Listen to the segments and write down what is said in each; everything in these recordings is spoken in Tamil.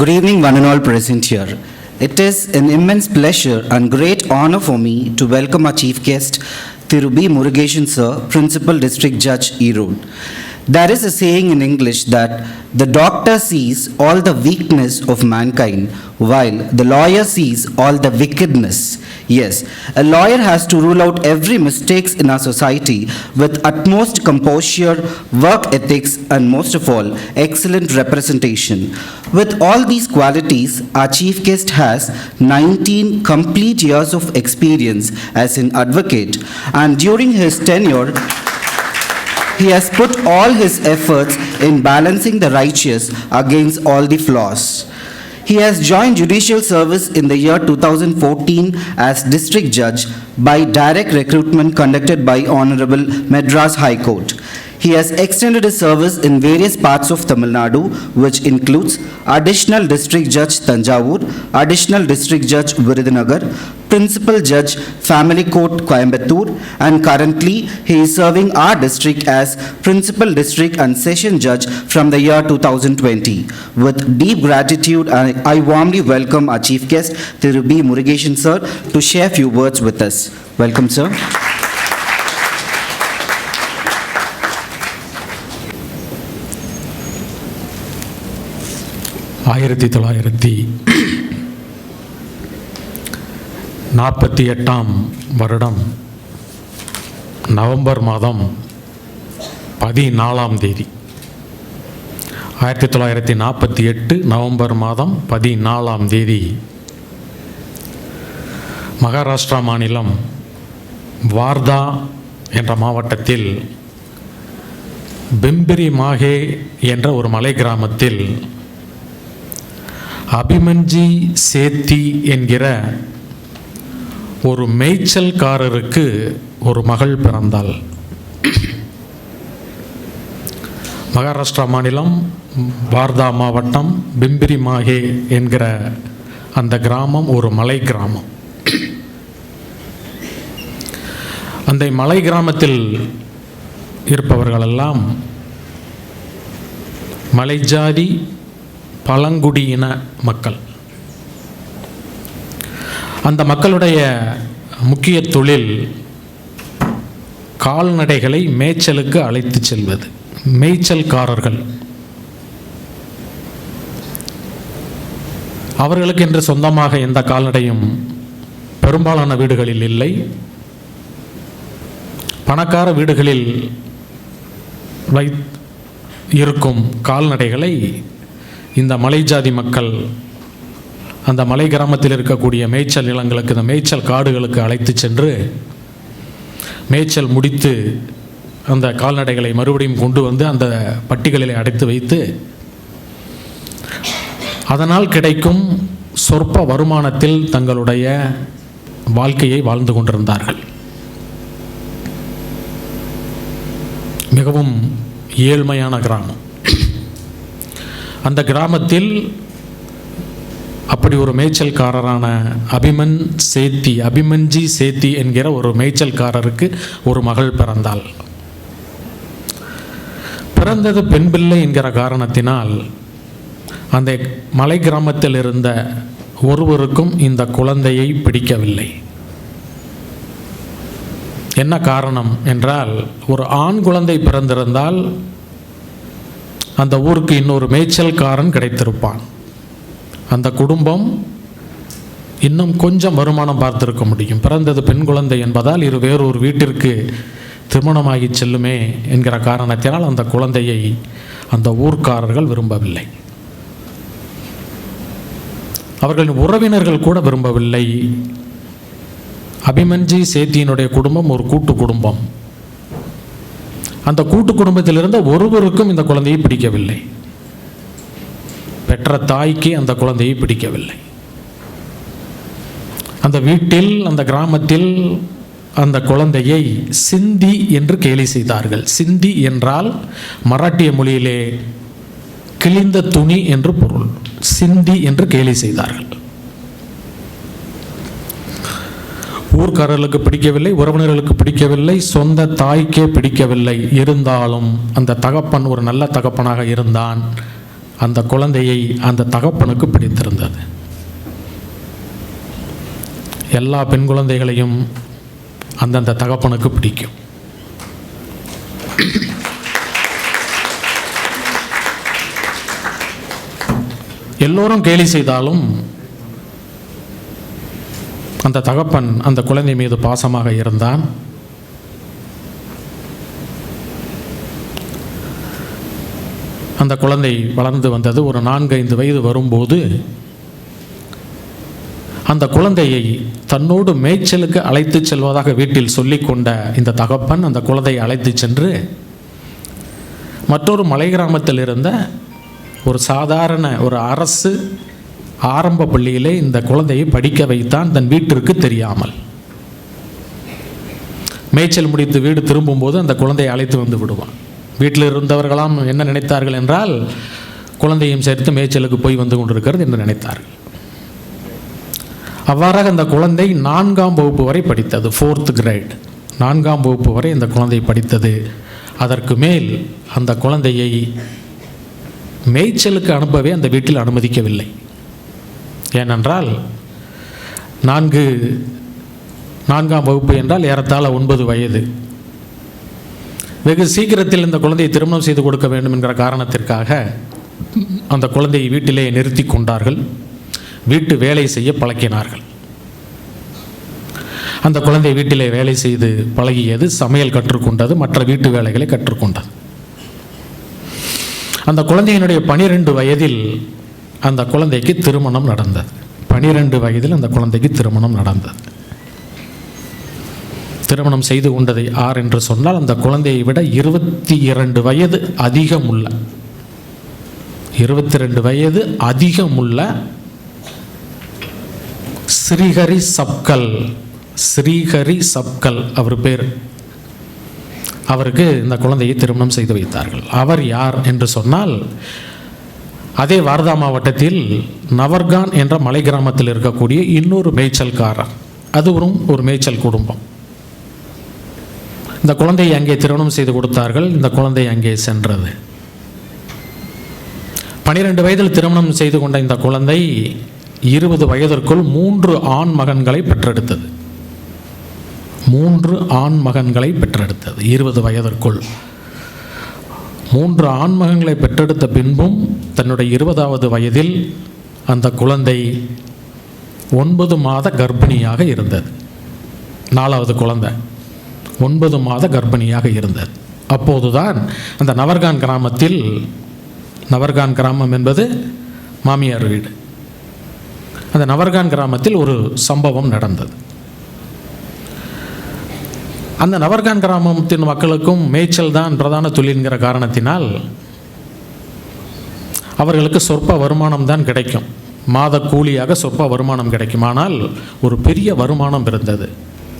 Good evening, one and all present here. It is an immense pleasure and great honor for me to welcome our chief guest, Thiru B. Murugeshan Sir, Principal District Judge, Erode. There is a saying in English that the doctor sees all the weakness of mankind while the lawyer sees all the wickedness. Yes, a lawyer has to rule out every mistakes in our society with utmost composure, work ethics, and most of all, excellent representation. With all these qualities, our chief guest has 19 complete years of experience as an advocate, and during his tenure, he has put all his efforts in balancing the righteous against all the flaws. He has joined judicial service in the year 2014 as district judge by direct recruitment conducted by Honorable Madras High Court. He has extended his service in various parts of Tamil Nadu, which includes Additional District Judge Tanjavur, Additional District Judge Virudhunagar, Principal Judge Family Court Coimbatore, and currently he is serving our district as Principal District and Session Judge from the year 2020. With deep gratitude, I warmly welcome our chief guest, Thiru B. Murugeshan Sir, to share few words with us. Welcome, sir. ஆயிரத்தி 1948 வருடம் நவம்பர் மாதம் 14ஆம் தேதி 1948 நவம்பர் மாதம் 14ஆம் தேதி மகாராஷ்டிரா மாநிலம் வார்தா என்ற மாவட்டத்தில் பிம்பிரி மாஹே என்ற ஒரு மலை கிராமத்தில் அபிமன்ஜி சேத்தி என்கிற ஒரு மேய்ச்சல்காரருக்கு ஒரு மகள் பிறந்தாள். மகாராஷ்டிரா மாநிலம் வார்தா மாவட்டம் பிம்பிரி மாஹே என்கிற அந்த கிராமம் ஒரு மலை கிராமம். அந்த மலை கிராமத்தில் இருப்பவர்களெல்லாம் மலைஜாதி பழங்குடியின மக்கள். அந்த மக்களுடைய முக்கிய தொழில் கால்நடைகளை மேய்ச்சலுக்கு அழைத்து செல்வது, மேய்ச்சல்காரர்கள். அவர்களுக்கென்று சொந்தமாக எந்த கால்நடையும் பெரும்பாலான வீடுகளில் இல்லை. பணக்கார வீடுகளில் இருக்கும் கால்நடைகளை இந்த மலைஜாதி மக்கள் அந்த மலை கிராமத்தில் இருக்கக்கூடிய மேய்ச்சல் நிலங்களுக்கு, இந்த மேய்ச்சல் காடுகளுக்கு அழைத்து சென்று மேய்ச்சல் முடித்து அந்த கால்நடைகளை மறுபடியும் கொண்டு வந்து அந்த பட்டிகளில் அடைத்து வைத்து அதனால் கிடைக்கும் சொற்ப வருமானத்தில் தங்களுடைய வாழ்க்கையை வாழ்ந்து கொண்டிருந்தார்கள். மிகவும் ஏழ்மையான கிராமம். அந்த கிராமத்தில் அப்படி ஒரு மேய்ச்சல்காரரான அபிமன்ஜி சேத்தி என்கிற ஒரு மேய்ச்சல்காரருக்கு ஒரு மகள் பிறந்தாள். பிறந்தது பெண் பிள்ளை என்கிற காரணத்தினால் அந்த மலை கிராமத்தில் இருந்த ஒருவருக்கும் இந்த குழந்தையை பிடிக்கவில்லை. என்ன காரணம் என்றால், ஒரு ஆண் குழந்தை பிறந்திருந்தால் அந்த ஊருக்கு இன்னொரு மேய்ச்சல்காரன் கிடைத்திருப்பான். அந்த குடும்பம் இன்னும் கொஞ்சம் வருமானம் பார்த்திருக்க முடியும். பிறந்தது பெண் குழந்தை என்பதால் இது வேறொரு வீட்டிற்கு திருமணமாகி செல்லுமே என்கிற காரணத்தினால் அந்த குழந்தையை அந்த ஊர்க்காரர்கள் விரும்பவில்லை. அவர்களின் உறவினர்கள் கூட விரும்பவில்லை. அபிமன்ஜி சேத்தியினுடைய குடும்பம் ஒரு கூட்டு குடும்பம். அந்த கூட்டு குடும்பத்தில் இருந்த ஒருவருக்கும் இந்த குழந்தையை பிடிக்கவில்லை. பெற்ற தாய்க்கு அந்த குழந்தையை பிடிக்கவில்லை. அந்த வீட்டில், அந்த கிராமத்தில் அந்த குழந்தையை சிந்தி என்று கேலி செய்தார்கள். சிந்தி என்றால் மராட்டிய மொழியிலே கிழிந்த துணி என்று பொருள். சிந்தி என்று கேலி செய்தார்கள். ஊர்க்காரர்களுக்கு பிடிக்கவில்லை, உறவினர்களுக்கு பிடிக்கவில்லை, சொந்த தாய்க்கே பிடிக்கவில்லை. இருந்தாலும் அந்த தகப்பன் ஒரு நல்ல தகப்பனாக இருந்தான். அந்த குழந்தையை அந்த தகப்பனுக்கு பிடித்திருந்தது. எல்லா பெண் குழந்தைகளையும் அந்தந்த தகப்பனுக்கு பிடிக்கும். எல்லோரும் கேலி செய்தாலும் அந்த தகப்பன் அந்த குழந்தை மீது பாசமாக இருந்தான். அந்த குழந்தை வளர்ந்து வந்தது. ஒரு 4-5 வயது வரும்போது அந்த குழந்தையை தன்னோடு மேய்ச்சலுக்கு அழைத்து செல்வதாக வீட்டில் சொல்லிக்கொண்ட இந்த தகப்பன் அந்த குழந்தையை அழைத்து சென்று மற்றொரு மலை கிராமத்தில் இருந்த ஒரு சாதாரண ஒரு அரசு ஆரம்ப பள்ளியிலே இந்த குழந்தையை படிக்க வைத்தான், தன் வீட்டிற்கு தெரியாமல். மேய்ச்சல் முடித்து வீடு திரும்பும்போது அந்த குழந்தையை அழைத்து வந்து விடுவான். வீட்டில் இருந்தவர்களாம் என்ன நினைத்தார்கள் என்றால், குழந்தையும் சேர்த்து மேய்ச்சலுக்கு போய் வந்து கொண்டிருக்கிறது என்று நினைத்தார்கள். அவ்வாறாக அந்த குழந்தை 4ஆம் வகுப்பு வரை படித்தது. 4th grade, 4ஆம் வகுப்பு வரை அந்த குழந்தை படித்தது. அதற்கு மேல் அந்த குழந்தையை மேய்ச்சலுக்கு அனுப்பவே அந்த வீட்டில் அனுமதிக்கவில்லை. ஏனென்றால் 4ஆம் வகுப்பு என்றால் ஏறத்தாழ 9 வயது. வெகு சீக்கிரத்தில் இந்த குழந்தையை திருமணம் செய்து கொடுக்க வேண்டும் என்கிற காரணத்திற்காக அந்த குழந்தையை வீட்டிலே நிறுத்தி கொண்டார்கள். வீட்டு வேலை செய்ய பழக்கினார்கள். அந்த குழந்தை வீட்டிலே வேலை செய்து பழகியது, சமையல் கற்றுக்கொண்டது, மற்ற வீட்டு வேலைகளை கற்றுக்கொண்டது. அந்த குழந்தையினுடைய 12 வயதில் அந்த குழந்தைக்கு திருமணம் நடந்தது. 12 வயதில் அந்த குழந்தைக்கு திருமணம் நடந்தது. திருமணம் செய்து கொண்டதை யார் என்று சொன்னால், அந்த குழந்தையை விட 22 வயது அதிகமுள்ள 22 வயது அதிகமுள்ள ஸ்ரீஹரி சப்கல் அவர் பேர். அவருக்கு இந்த குழந்தையை திருமணம் செய்து வைத்தார்கள். அவர் யார் என்று சொன்னால், அதே வார்தா மாவட்டத்தில் நவர்கான் என்ற மலை கிராமத்தில் இருக்கக்கூடிய இன்னொரு மேய்ச்சல்காரர். அதுவும் ஒரு மேய்ச்சல் குடும்பம். இந்த குழந்தையை அங்கே திருமணம் செய்து கொடுத்தார்கள். இந்த குழந்தை அங்கே சென்றது. 12 வயதில் திருமணம் செய்து கொண்ட இந்த குழந்தை 20 வயதிற்குள் 3 ஆண் மகன்களை பெற்றெடுத்தது. 3 ஆண் மகன்களை பெற்றெடுத்தது 20 வயதிற்குள். 3 ஆண் மகன்களை பெற்றெடுத்த பின்பும் தன்னுடைய 20வது வயதில் அந்த குழந்தை 9 மாத கர்ப்பிணியாக இருந்தது. 4வது குழந்தை 9 மாத கர்ப்பிணியாக இருந்தது. அப்போதுதான் அந்த நவர்கான் கிராமத்தில், நவர்கான் கிராமம் என்பது மாமியார் வீடு, அந்த நவர்கான் கிராமத்தில் ஒரு சம்பவம் நடந்தது. அந்த நவர்கான் கிராமத்தின் மக்களுக்கும் மேய்ச்சல் தான் பிரதான தொழில்ங்கிற காரணத்தினால் அவர்களுக்கு சொற்ப வருமானம் தான் கிடைக்கும். மாத கூலியாக சொற்ப வருமானம் கிடைக்கும். ஆனால் ஒரு பெரிய வருமானம் இருந்தது.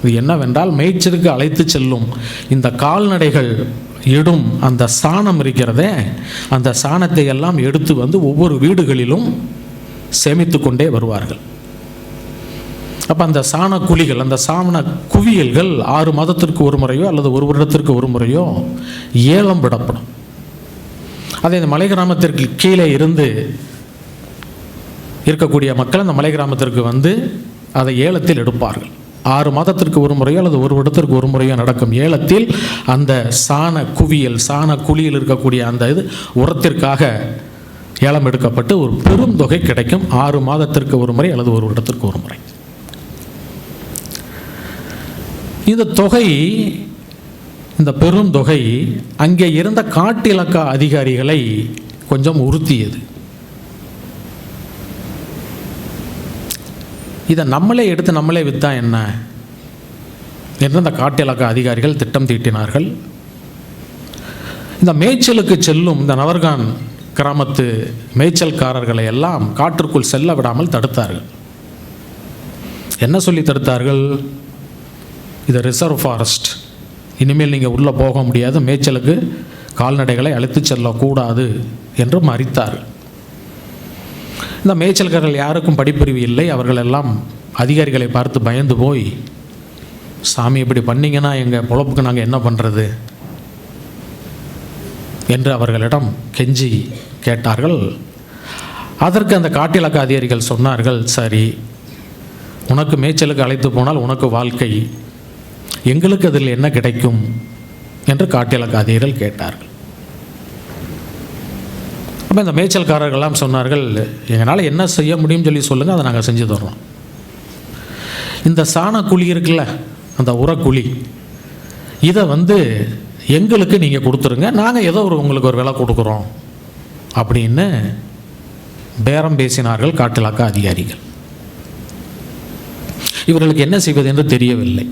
இது என்னவென்றால், மேய்ச்சலுக்கு அழைத்து செல்லும் இந்த கால்நடைகள் இடும் அந்த சாணம் இருக்கிறதே, அந்த சாணத்தை எல்லாம் எடுத்து வந்து ஒவ்வொரு வீடுகளிலும் சேமித்து கொண்டே வருவார்கள். அப்போ அந்த சாண குழிகள், அந்த சாண குவியல்கள் 6 மாதத்திற்கு ஒரு முறையோ அல்லது 1 வருடத்திற்கு ஒரு முறையோ ஏலம் விடப்படும். அதை இந்த மலை கிராமத்திற்கு கீழே இருந்து இருக்கக்கூடிய மக்கள் அந்த மலை கிராமத்திற்கு வந்து அதை ஏலத்தில் எடுப்பார்கள். 6 மாதத்திற்கு ஒரு முறையோ அல்லது 1 வருடத்திற்கு ஒரு முறையோ நடக்கும் ஏலத்தில் அந்த சாண குவியல், சாண குழியில் இருக்கக்கூடிய அந்த உரத்திற்காக ஏலம் எடுக்கப்பட்டு ஒரு பெரும் தொகை கிடைக்கும். 6 மாதத்திற்கு ஒரு முறை அல்லது 1 வருடத்திற்கு ஒரு முறை. இந்த தொகை, இந்த பெரும் தொகை அங்கே இருந்த காட்டிலக்கா அதிகாரிகளை கொஞ்சம் உறுத்தியது. இதை நம்மளே எடுத்து நம்மளே விற்றா என்ன என்று அந்த காட்டிலக்கா அதிகாரிகள் திட்டம் தீட்டினார்கள். இந்த மேய்ச்சலுக்கு செல்லும் இந்த நவர்கான் கிராமத்து மேய்ச்சல்காரர்களை எல்லாம் காட்டிற்குள் செல்ல விடாமல் தடுத்தார்கள். என்ன சொல்லி தடுத்தார்கள்? இது ரிசர்வ் ஃபாரஸ்ட், இனிமேல் நீங்கள் உள்ளே போக முடியாது, மேய்ச்சலுக்கு கால்நடைகளை அழைத்து செல்லக்கூடாது என்று மறித்தார்கள். இந்த மேய்ச்சல்காரர்கள் யாருக்கும் படிப்பறிவு இல்லை. அவர்கள் எல்லாம் அதிகாரிகளை பார்த்து பயந்து போய், சாமி இப்படி பண்ணிங்கன்னா எங்கள் பொழப்புக்கு நாங்கள் என்ன பண்ணுறது என்று அவர்களிடம் கெஞ்சி கேட்டார்கள். அதற்கு அந்த காட்டிலக்க அதிகாரிகள் சொன்னார்கள், சரி, உனக்கு மேய்ச்சலுக்கு அழைத்து போனால் உனக்கு வாழ்க்கை, எங்களுக்கு அதில் என்ன கிடைக்கும் என்று காட்டிலக்க அதிகாரிகள் கேட்டார்கள். அப்போ இந்த மேய்ச்சல்காரர்கள்லாம் சொன்னார்கள், எங்களால் என்ன செய்ய முடியும்னு சொல்லி சொல்லுங்கள், அதை நாங்கள் செஞ்சு தர்றோம். இந்த சாண குழி இருக்குல்ல, அந்த உரக்குழி, இதை எங்களுக்கு நீங்கள் கொடுத்துருங்க, நாங்கள் ஏதோ உங்களுக்கு ஒரு விலை கொடுக்குறோம் அப்படின்னு பேரம் பேசினார்கள் காட்டிலாக்க அதிகாரிகள். இவர்களுக்கு என்ன செய்வது என்று தெரியவில்லை.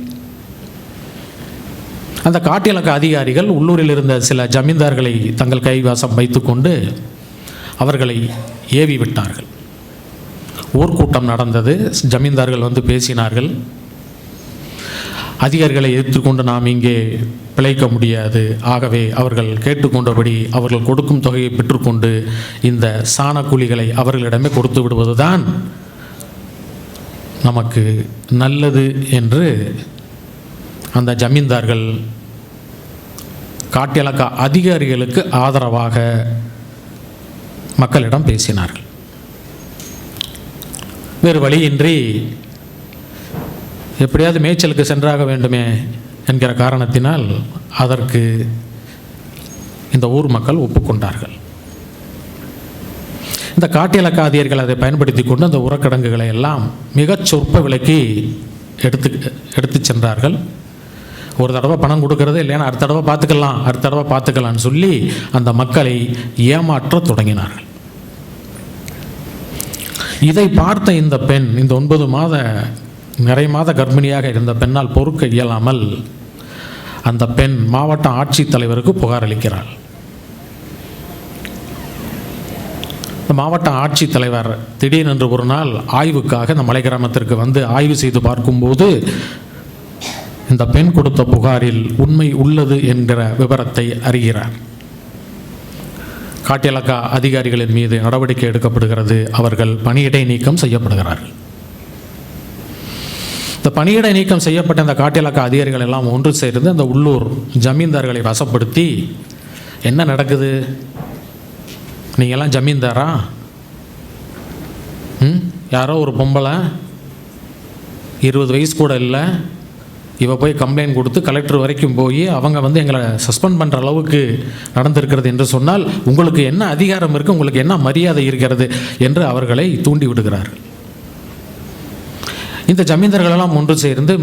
அந்த காட்டிலக்க அதிகாரிகள் உள்ளூரில் இருந்த சில ஜமீன்தார்களை தங்கள் கைவாசம் வைத்துக்கொண்டு அவர்களை ஏவி விட்டார்கள். ஊர்க்கூட்டம் நடந்தது. ஜமீன்தார்கள் பேசினார்கள். அதிகாரிகளை எதிர்த்துக்கொண்டு நாம் இங்கே பிழைக்க முடியாது, ஆகவே அவர்கள் கேட்டுக்கொண்டபடி அவர்கள் கொடுக்கும் தொகையை பெற்றுக்கொண்டு இந்த சாணக்கூலிகளை அவர்களிடமே கொடுத்து விடுவதுதான் நமக்கு நல்லது என்று அந்த ஜமீன்தார்கள் காட்டிலக்க அதிகாரிகளுக்கு ஆதரவாக மக்களிடம் பேசினார்கள். வேறு வழியின்றி எப்படியாவது மேய்ச்சலுக்கு சென்றாக வேண்டுமே என்கிற காரணத்தினால் அதற்கு இந்த ஊர் மக்கள் ஒப்புக்கொண்டார்கள். இந்த காட்டிலக்க அதிகாரிகள் அதை பயன்படுத்தி கொண்டு அந்த உரக்கிடங்குகளை எல்லாம் மிகச் சொற்ப விலைக்கு எடுத்து சென்றார்கள். ஒரு தடவை பணம் கொடுக்கறது, இல்லைன்னா அடுத்த தடவை பார்த்துக்கலான்னு சொல்லி அந்த மக்களை ஏமாற்ற தொடங்கினார்கள். இதை பார்த்த இந்த பெண், இந்த 9 நிறை மாத கர்ப்பிணியாக இருந்த பெண்ணால் பொறுக்க இயலாமல் அந்த பெண் மாவட்ட ஆட்சித்தலைவருக்கு புகார் அளிக்கிறாள். மாவட்ட ஆட்சித்தலைவர் திடீரென்று ஒரு நாள் ஆய்வுக்காக இந்த மலை கிராமத்திற்கு ஆய்வு செய்து பார்க்கும்போது இந்த பெண் கொடுத்த புகாரில் உண்மை உள்ளது என்கிற விவரத்தை அறிகிறார். காட்டிலக்க அதிகாரிகளின் மீது நடவடிக்கை எடுக்கப்படுகிறது. அவர்கள் பணியிடை நீக்கம் செய்யப்படுகிறார்கள். இந்த பணியிடை நீக்கம் செய்யப்பட்ட இந்த காட்டிலக்க அதிகாரிகள் எல்லாம் ஒன்று சேர்ந்து அந்த உள்ளூர் ஜமீன்தார்களை வசப்படுத்தி, என்ன நடக்குது, நீங்கள்லாம் ஜமீன்தாரா? யாரோ ஒரு பொம்பளை 20 வயசு கூட இல்லை, இவ போய் கம்ப்ளைண்ட் கொடுத்து கலெக்டர் வரைக்கும் போய் அவங்க எங்களை சஸ்பெண்ட் பண்ணுற அளவுக்கு நடந்திருக்கிறது என்று சொன்னால் உங்களுக்கு என்ன அதிகாரம் இருக்குது, உங்களுக்கு என்ன மரியாதை இருக்கிறது என்று அவர்களை தூண்டி விடுகிறார்கள். இந்த ஜமீன்தார்களெல்லாம் ஒன்று சேர்ந்து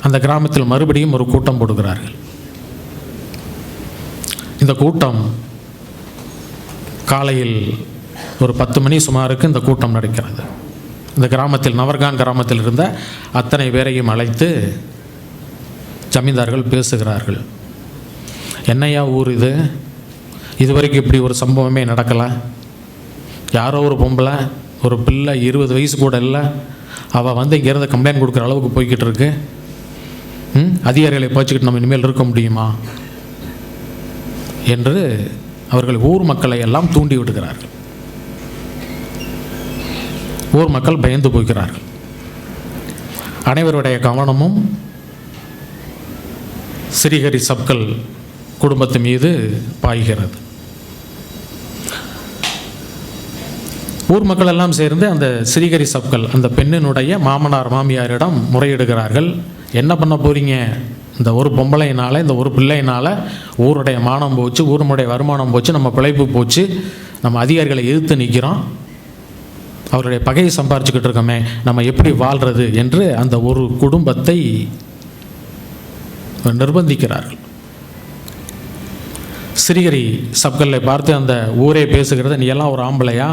அந்த கிராமத்தில் மறுபடியும் ஒரு கூட்டம் போடுகிறார்கள். இந்த கூட்டம் காலையில் ஒரு 10 மணி சுமாருக்கு இந்த கூட்டம் நடக்கிறது. இந்த கிராமத்தில், நவர்கான் கிராமத்தில் இருந்த அத்தனை பேரையும் அழைத்து ஜமீன்தார்கள் பேசுகிறார்கள். என்னையா ஊர் இது, இதுவரைக்கும் இப்படி ஒரு சம்பவமே நடக்கலை. யாரோ ஒரு பொம்பளை, ஒரு பிள்ளை 20 வயசு கூட இல்லை, அவள் இங்கேருந்து கம்ப்ளைண்ட் கொடுக்குற அளவுக்கு போய்கிட்டு இருக்கு. அதிகாரிகளை போச்சுக்கிட்டு நம்ம இனிமேல் இருக்க முடியுமா என்று அவர்கள் ஊர் மக்களை எல்லாம் தூண்டி விடுகிறார்கள். ஊர் மக்கள் பயந்து போகிறார்கள். அனைவருடைய கவனமும் ஸ்ரீஹரி சப்கல் குடும்பத்து மீது பாய்கிறது. ஊர் மக்கள் எல்லாம் சேர்ந்து அந்த ஸ்ரீஹரி சப்கல், அந்த பெண்ணினுடைய மாமனார் மாமியாரிடம் முறையிடுகிறார்கள். என்ன பண்ண போகிறீங்க, இந்த ஒரு பொம்பளையினால், இந்த ஒரு பிள்ளையினால் ஊருடைய மானம் போச்சு, ஊருடைய வருமானம் போச்சு, நம்ம பிழைப்பு போச்சு, நம்ம அதிகாரிகளை எதிர்த்து நிற்கிறோம், அவருடைய பகையை சம்பாரிச்சுக்கிட்டு இருக்கோமே, நம்ம எப்படி வாழ்கிறது என்று அந்த ஒரு குடும்பத்தை நிர்பந்திக்கிறார்கள். ஸ்ரீஹரி சப்கல்லை பார்த்து அந்த ஊரே பேசுகிறது, நீ எல்லாம் ஒரு ஆம்பளையா,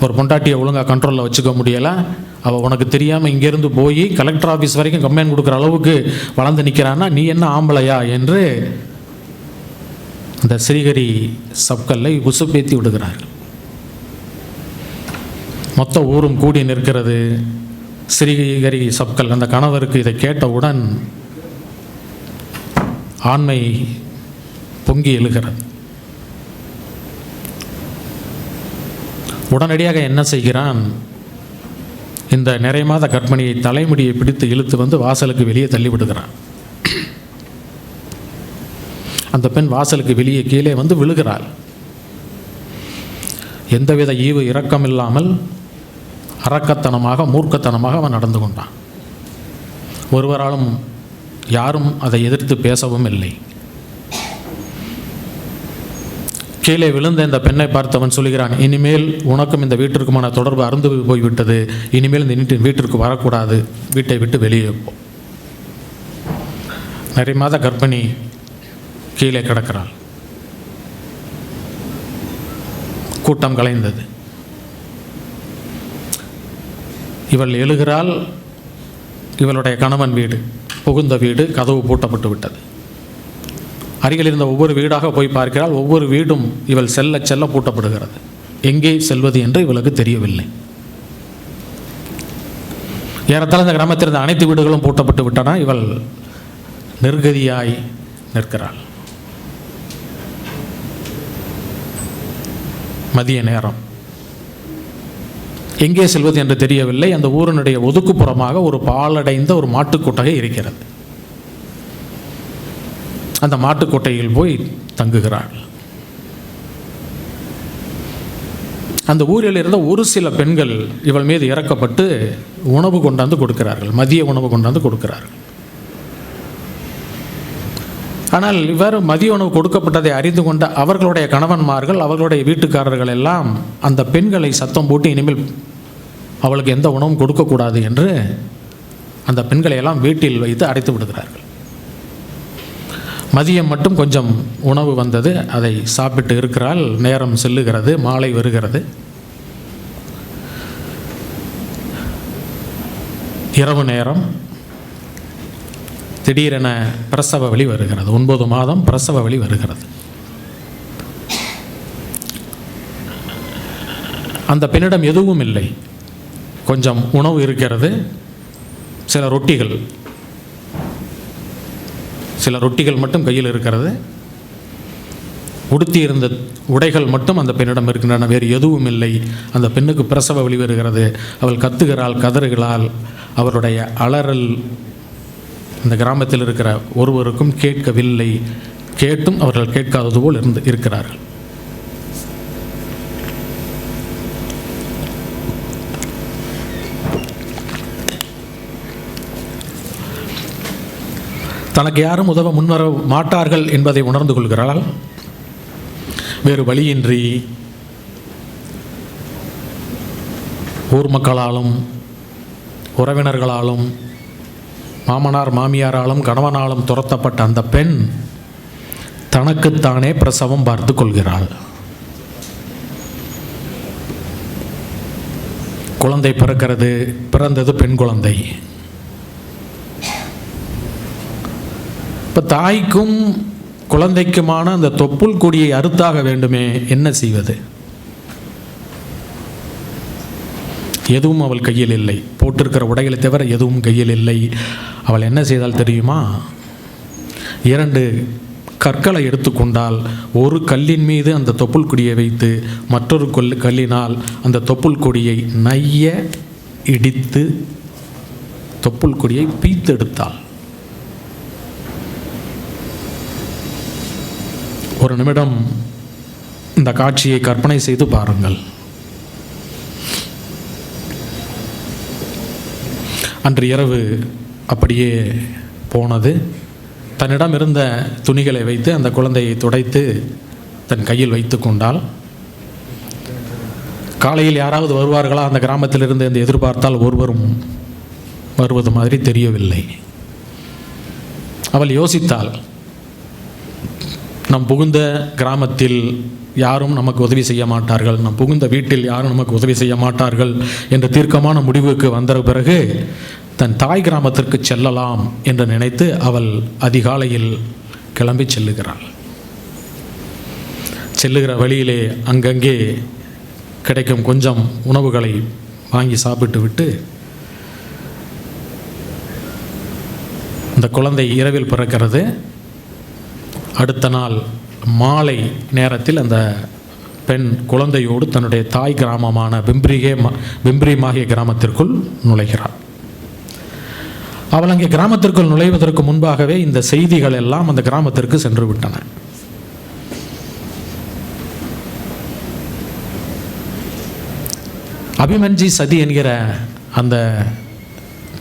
ஒரு பொண்டாட்டியை ஒழுங்காக கண்ட்ரோலில் வச்சுக்க முடியலை, அவள் உனக்கு தெரியாமல் இங்கேருந்து போய் கலெக்டர் ஆஃபீஸ் வரைக்கும் கம்ப்ளைண்ட் கொடுக்குற அளவுக்கு வளர்ந்து நிற்கிறான்னா நீ என்ன ஆம்பளையா என்று அந்த ஸ்ரீஹரி சப்கல்லை உசுப்பேத்தி விடுகிறார்கள். மொத்த ஊரும் கூடி நிற்கிறது. ஸ்ரீஹரி சப்கல் அந்த கணவருக்கு இதை கேட்டவுடன் ஆண்மை பொங்கி எழுகிறது. உடனடியாக என்ன செய்கிறான், இந்த நிறை மாத கர்ப்பிணியை தலைமுடியை பிடித்து இழுத்து வாசலுக்கு வெளியே தள்ளிவிடுகிறான். அந்த பெண் வாசலுக்கு வெளியே கீழே வந்து விழுகிறாள். எந்தவித ஈவு இரக்கம் இல்லாமல் அரக்கத்தனமாக மூர்க்கத்தனமாக அவன் நடந்து கொண்டான். ஒருவராலும் யாரும் அதை எதிர்த்து பேசவும் இல்லை. கீழே விழுந்த இந்த பெண்ணை பார்த்து அவன் சொல்கிறான், இனிமேல் உனக்கும் இந்த வீட்டிற்குமான தொடர்பு அருந்து போய்விட்டது, இனிமேல் இந்த வீட்டிற்கு வரக்கூடாது, வீட்டை விட்டு வெளியே போ. நிறைய மாத கர்ப்பிணி கீழே கிடக்கிறாள். கூட்டம் கலைந்தது. இவள் எழுகிறாள். இவளுடைய கணவன் வீடு, புகுந்த வீடு, கதவு பூட்டப்பட்டு விட்டது. அருகில் இருந்த ஒவ்வொரு வீடாக போய் பார்க்கிறாள். ஒவ்வொரு வீடும் இவள் செல்ல செல்ல பூட்டப்படுகிறது. எங்கே செல்வது என்று இவளுக்கு தெரியவில்லை. ஏறத்தாழ இந்த கிராமத்தில் இருந்த அனைத்து வீடுகளும் பூட்டப்பட்டு விட்டன. இவள் நிர்கதியாய் நிற்கிறாள். மதிய நேரம். எங்கே செல்வது என்று தெரியவில்லை. அந்த ஊரினுடைய ஒதுக்குப்புறமாக ஒரு பாலடைந்த ஒரு மாட்டுக்கொட்டகை இருக்கிறது. அந்த மாட்டுக்கொட்டையில் போய் தங்குகிறாள். அந்த ஊரில் இருந்த ஒரு சில பெண்கள் இவள் மீது இறக்கப்பட்டு உணவு கொண்டாந்து கொடுக்கிறார்கள், மதிய உணவு கொண்டாந்து கொடுக்கிறார்கள். ஆனால் இவர் மதிய உணவு கொடுக்கப்பட்டதை அறிந்து கொண்ட அவர்களுடைய கணவன்மார்கள், அவர்களுடைய வீட்டுக்காரர்கள் எல்லாம் அந்த பெண்களை சத்தம் போட்டு இனிமேல் அவளுக்கு எந்த உணவும் கொடுக்கக்கூடாது என்று அந்த பெண்களை எல்லாம் வீட்டில் வைத்து அடைத்து விடுகிறார்கள். மதியம் மட்டும் கொஞ்சம் உணவு வந்தது, அதை சாப்பிட்டு இருக்கிறாள். நேரம் செல்லுகிறது, மாலை வருகிறது. இரவு நேரம். திடீரென பிரசவ வலி வருகிறது. 9 மாதம் பிரசவ வலி வருகிறது. அந்த பெண்ணிடம் எதுவும் இல்லை. கொஞ்சம் உணவு இருக்கிறது, சில ரொட்டிகள் மட்டும் கையில் இருக்கிறது. உடுத்தி இருந்த உடைகள் மட்டும் அந்த பெண்ணிடம் இருக்கின்றன, வேறு எதுவும் இல்லை. அந்த பெண்ணுக்கு பிரசவ வலி வருகிறது. அவள் கத்துகிறாள், கதறுகிறாள். அவருடைய அலறல் இந்த கிராமத்தில் இருக்கிற ஒருவருக்கும் கேட்கவில்லை. கேட்டும் அவர்கள் கேட்காதது போல் இருக்கிறார்கள். தனக்கு யாரும் உதவ முன்வர மாட்டார்கள் என்பதை உணர்ந்து கொள்கிறாள். வேறு வழியின்றி ஊர் மக்களாலும் உறவினர்களாலும் மாமனார் மாமியாராலும் கணவனாலும் துரத்தப்பட்ட அந்த பெண் தனக்குத்தானே பிரசவம் பார்த்து கொள்கிறாள். குழந்தை பிறக்கிறது. பிறந்தது பெண் குழந்தை. இப்போ தாய்க்கும் குழந்தைக்குமான அந்த தொப்புள் கொடியை அறுத்தாக வேண்டுமே, என்ன செய்வது? எதுவும் அவள் கையில் இல்லை. போட்டிருக்கிற உடைகளை தவிர எதுவும் கையில் இல்லை. அவள் என்ன செய்தால் தெரியுமா? 2 கற்களை எடுத்துக்கொண்டால் ஒரு கல்லின் மீது அந்த தொப்புள் கொடியை வைத்து மற்றொரு கல்லினால் அந்த தொப்புள் கொடியை நைய இடித்து தொப்புள் கொடியை பீத்தெடுத்தாள். ஒரு நிமிடம் இந்த காட்சியை கற்பனை செய்து பாருங்கள். அன்று இரவு அப்படியே போனது. தன்னிடம் இருந்த துணிகளை வைத்து அந்த குழந்தையை துடைத்து தன் கையில் வைத்து கொண்டாள். காலையில் யாராவது வருவார்களா அந்த கிராமத்திலிருந்து என்று எதிர்பார்த்தால் ஒருவரும் வருவது மாதிரி தெரியவில்லை. அவள் யோசித்தாள், நம் புகுந்த கிராமத்தில் யாரும் நமக்கு உதவி செய்ய மாட்டார்கள், நம் புகுந்த வீட்டில் யாரும் நமக்கு உதவி செய்ய மாட்டார்கள் என்ற தீர்க்கமான முடிவுக்கு வந்த பிறகு தன் தாய் கிராமத்திற்கு செல்லலாம் என்று நினைத்து அவள் அதிகாலையில் கிளம்பி செல்லுகிறாள். செல்லுகிற வழியிலே அங்கங்கே கிடைக்கும் கொஞ்சம் உணவுகளை வாங்கி சாப்பிட்டு விட்டு, இந்த குழந்தை இரவில் பிறக்கிறது. அடுத்த நாள் மாலை நேரத்தில் அந்த பெண் குழந்தையோடு தன்னுடைய தாய் கிராமமான பிம்பிரிமாகிய கிராமத்திற்குள் நுழைகிறாள். அவள் அங்கே கிராமத்திற்குள் நுழைவதற்கு முன்பாகவே இந்த செய்திகள் எல்லாம் அந்த கிராமத்திற்கு சென்று விட்டன. அபிமன்யு சதி என்கிற அந்த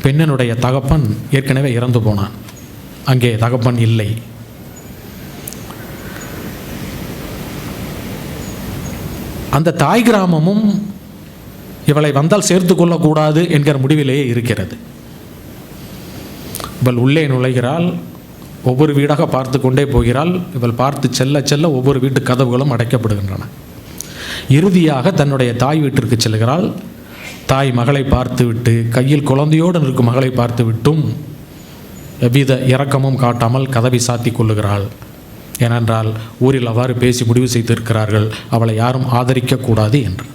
பெண்ணினுடைய தகப்பன் ஏற்கனவே இறந்து போனான். அங்கே தகப்பன் இல்லை. அந்த தாய் கிராமமும் இவளை வந்தால் சேர்த்து கொள்ளக்கூடாது என்கிற முடிவிலேயே இருக்கிறது. இவள் உள்ளே நுழைகிறாள், ஒவ்வொரு வீடாக பார்த்து கொண்டே போகிறாள். இவள் பார்த்து செல்ல செல்ல ஒவ்வொரு வீட்டு கதவுகளும் அடைக்கப்படுகின்றன. இறுதியாக தன்னுடைய தாய் வீட்டிற்கு செல்கிறாள். தாய் மகளை பார்த்துவிட்டு, கையில் குழந்தையோடு இருக்கும் மகளை பார்த்து விட்டும் எவ்வித இரக்கமும் காட்டாமல் கதவை சாத்தி கொள்ளுகிறாள். ஏனென்றால் ஊரில் அவ்வாறு பேசி முடிவு செய்திருக்கிறார்கள், அவளை யாரும் ஆதரிக்கக்கூடாது என்று.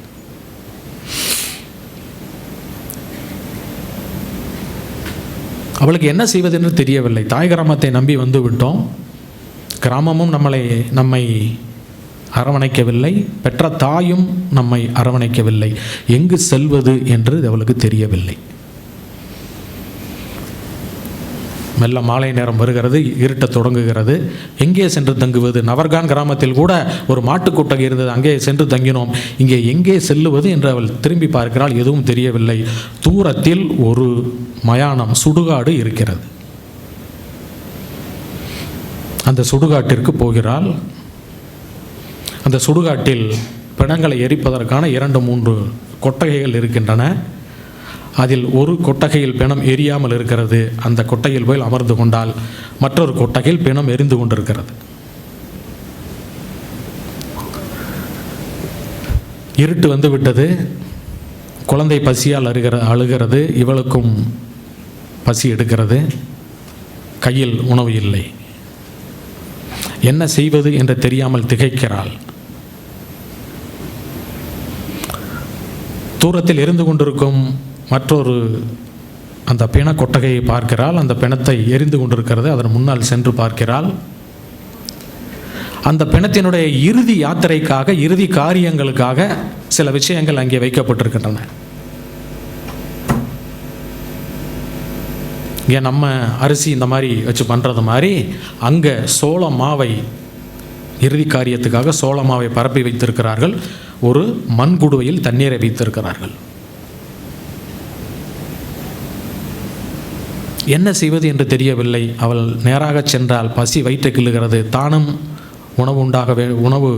அவளுக்கு என்ன செய்வதென்று தெரியவில்லை. தாய் கிராமத்தை நம்பி வந்து விட்டோம், கிராமமும் நம்மை அரவணைக்கவில்லை, பெற்ற தாயும் நம்மை அரவணைக்கவில்லை, எங்கு செல்வது என்று அவளுக்கு தெரியவில்லை. மெல்ல மாலை நேரம் வருகிறது, இருட்ட தொடங்குகிறது. எங்கே சென்று தங்குவது? நவர்கான் கிராமத்தில் கூட ஒரு மாட்டுக்கூட்டகை இருந்தது, அங்கே சென்று தங்கினோம். இங்கே எங்கே செல்லுவது என்று அவள் திரும்பி பார்க்கிறாள். எதுவும் தெரியவில்லை. தூரத்தில் ஒரு மயானம், சுடுகாடு இருக்கிறது. அந்த சுடுகாட்டிற்கு போகிறாள். அந்த சுடுகாட்டில் பிணங்களை எரிப்பதற்கான 2-3 கொட்டகைகள் இருக்கின்றன. அதில் ஒரு கொட்டகையில் பிணம் எரியாமல் இருக்கிறது. அந்த கொட்டகையில் போய் அமர்ந்து கொண்டால் மற்றொரு கொட்டகையில் பிணம் எரிந்து கொண்டிருக்கிறது. இருட்டு வந்து விட்டது. குழந்தை பசியால் அழுகிறது. இவளுக்கும் பசி எடுக்கிறது. கையில் உணவு இல்லை. என்ன செய்வது என்று தெரியாமல் திகைக்கிறாள். தூரத்தில் எரிந்து கொண்டிருக்கும் மற்றொரு அந்த பிண கொட்டகையை பார்க்கிறாள். அந்த பிணத்தை எரிந்து கொண்டிருக்கிறது. அதன் முன்னால் சென்று பார்க்கிறாள். அந்த பிணத்தினுடைய இறுதி யாத்திரைக்காக, இறுதி காரியங்களுக்காக சில விஷயங்கள் அங்கே வைக்கப்பட்டிருக்கின்றன. இங்கே நம்ம அரிசி இந்த மாதிரி வச்சு பண்ணுறது மாதிரி அங்கே சோள மாவை, இறுதி காரியத்துக்காக சோள மாவை பரப்பி வைத்திருக்கிறார்கள். ஒரு மண்குடுவையில் தண்ணீரை வைத்திருக்கிறார்கள். என்ன செய்வது என்று தெரியவில்லை. அவள் நேராக சென்றால் பசி வயிற்றை கிள்ளுகிறது. தானும் உணவு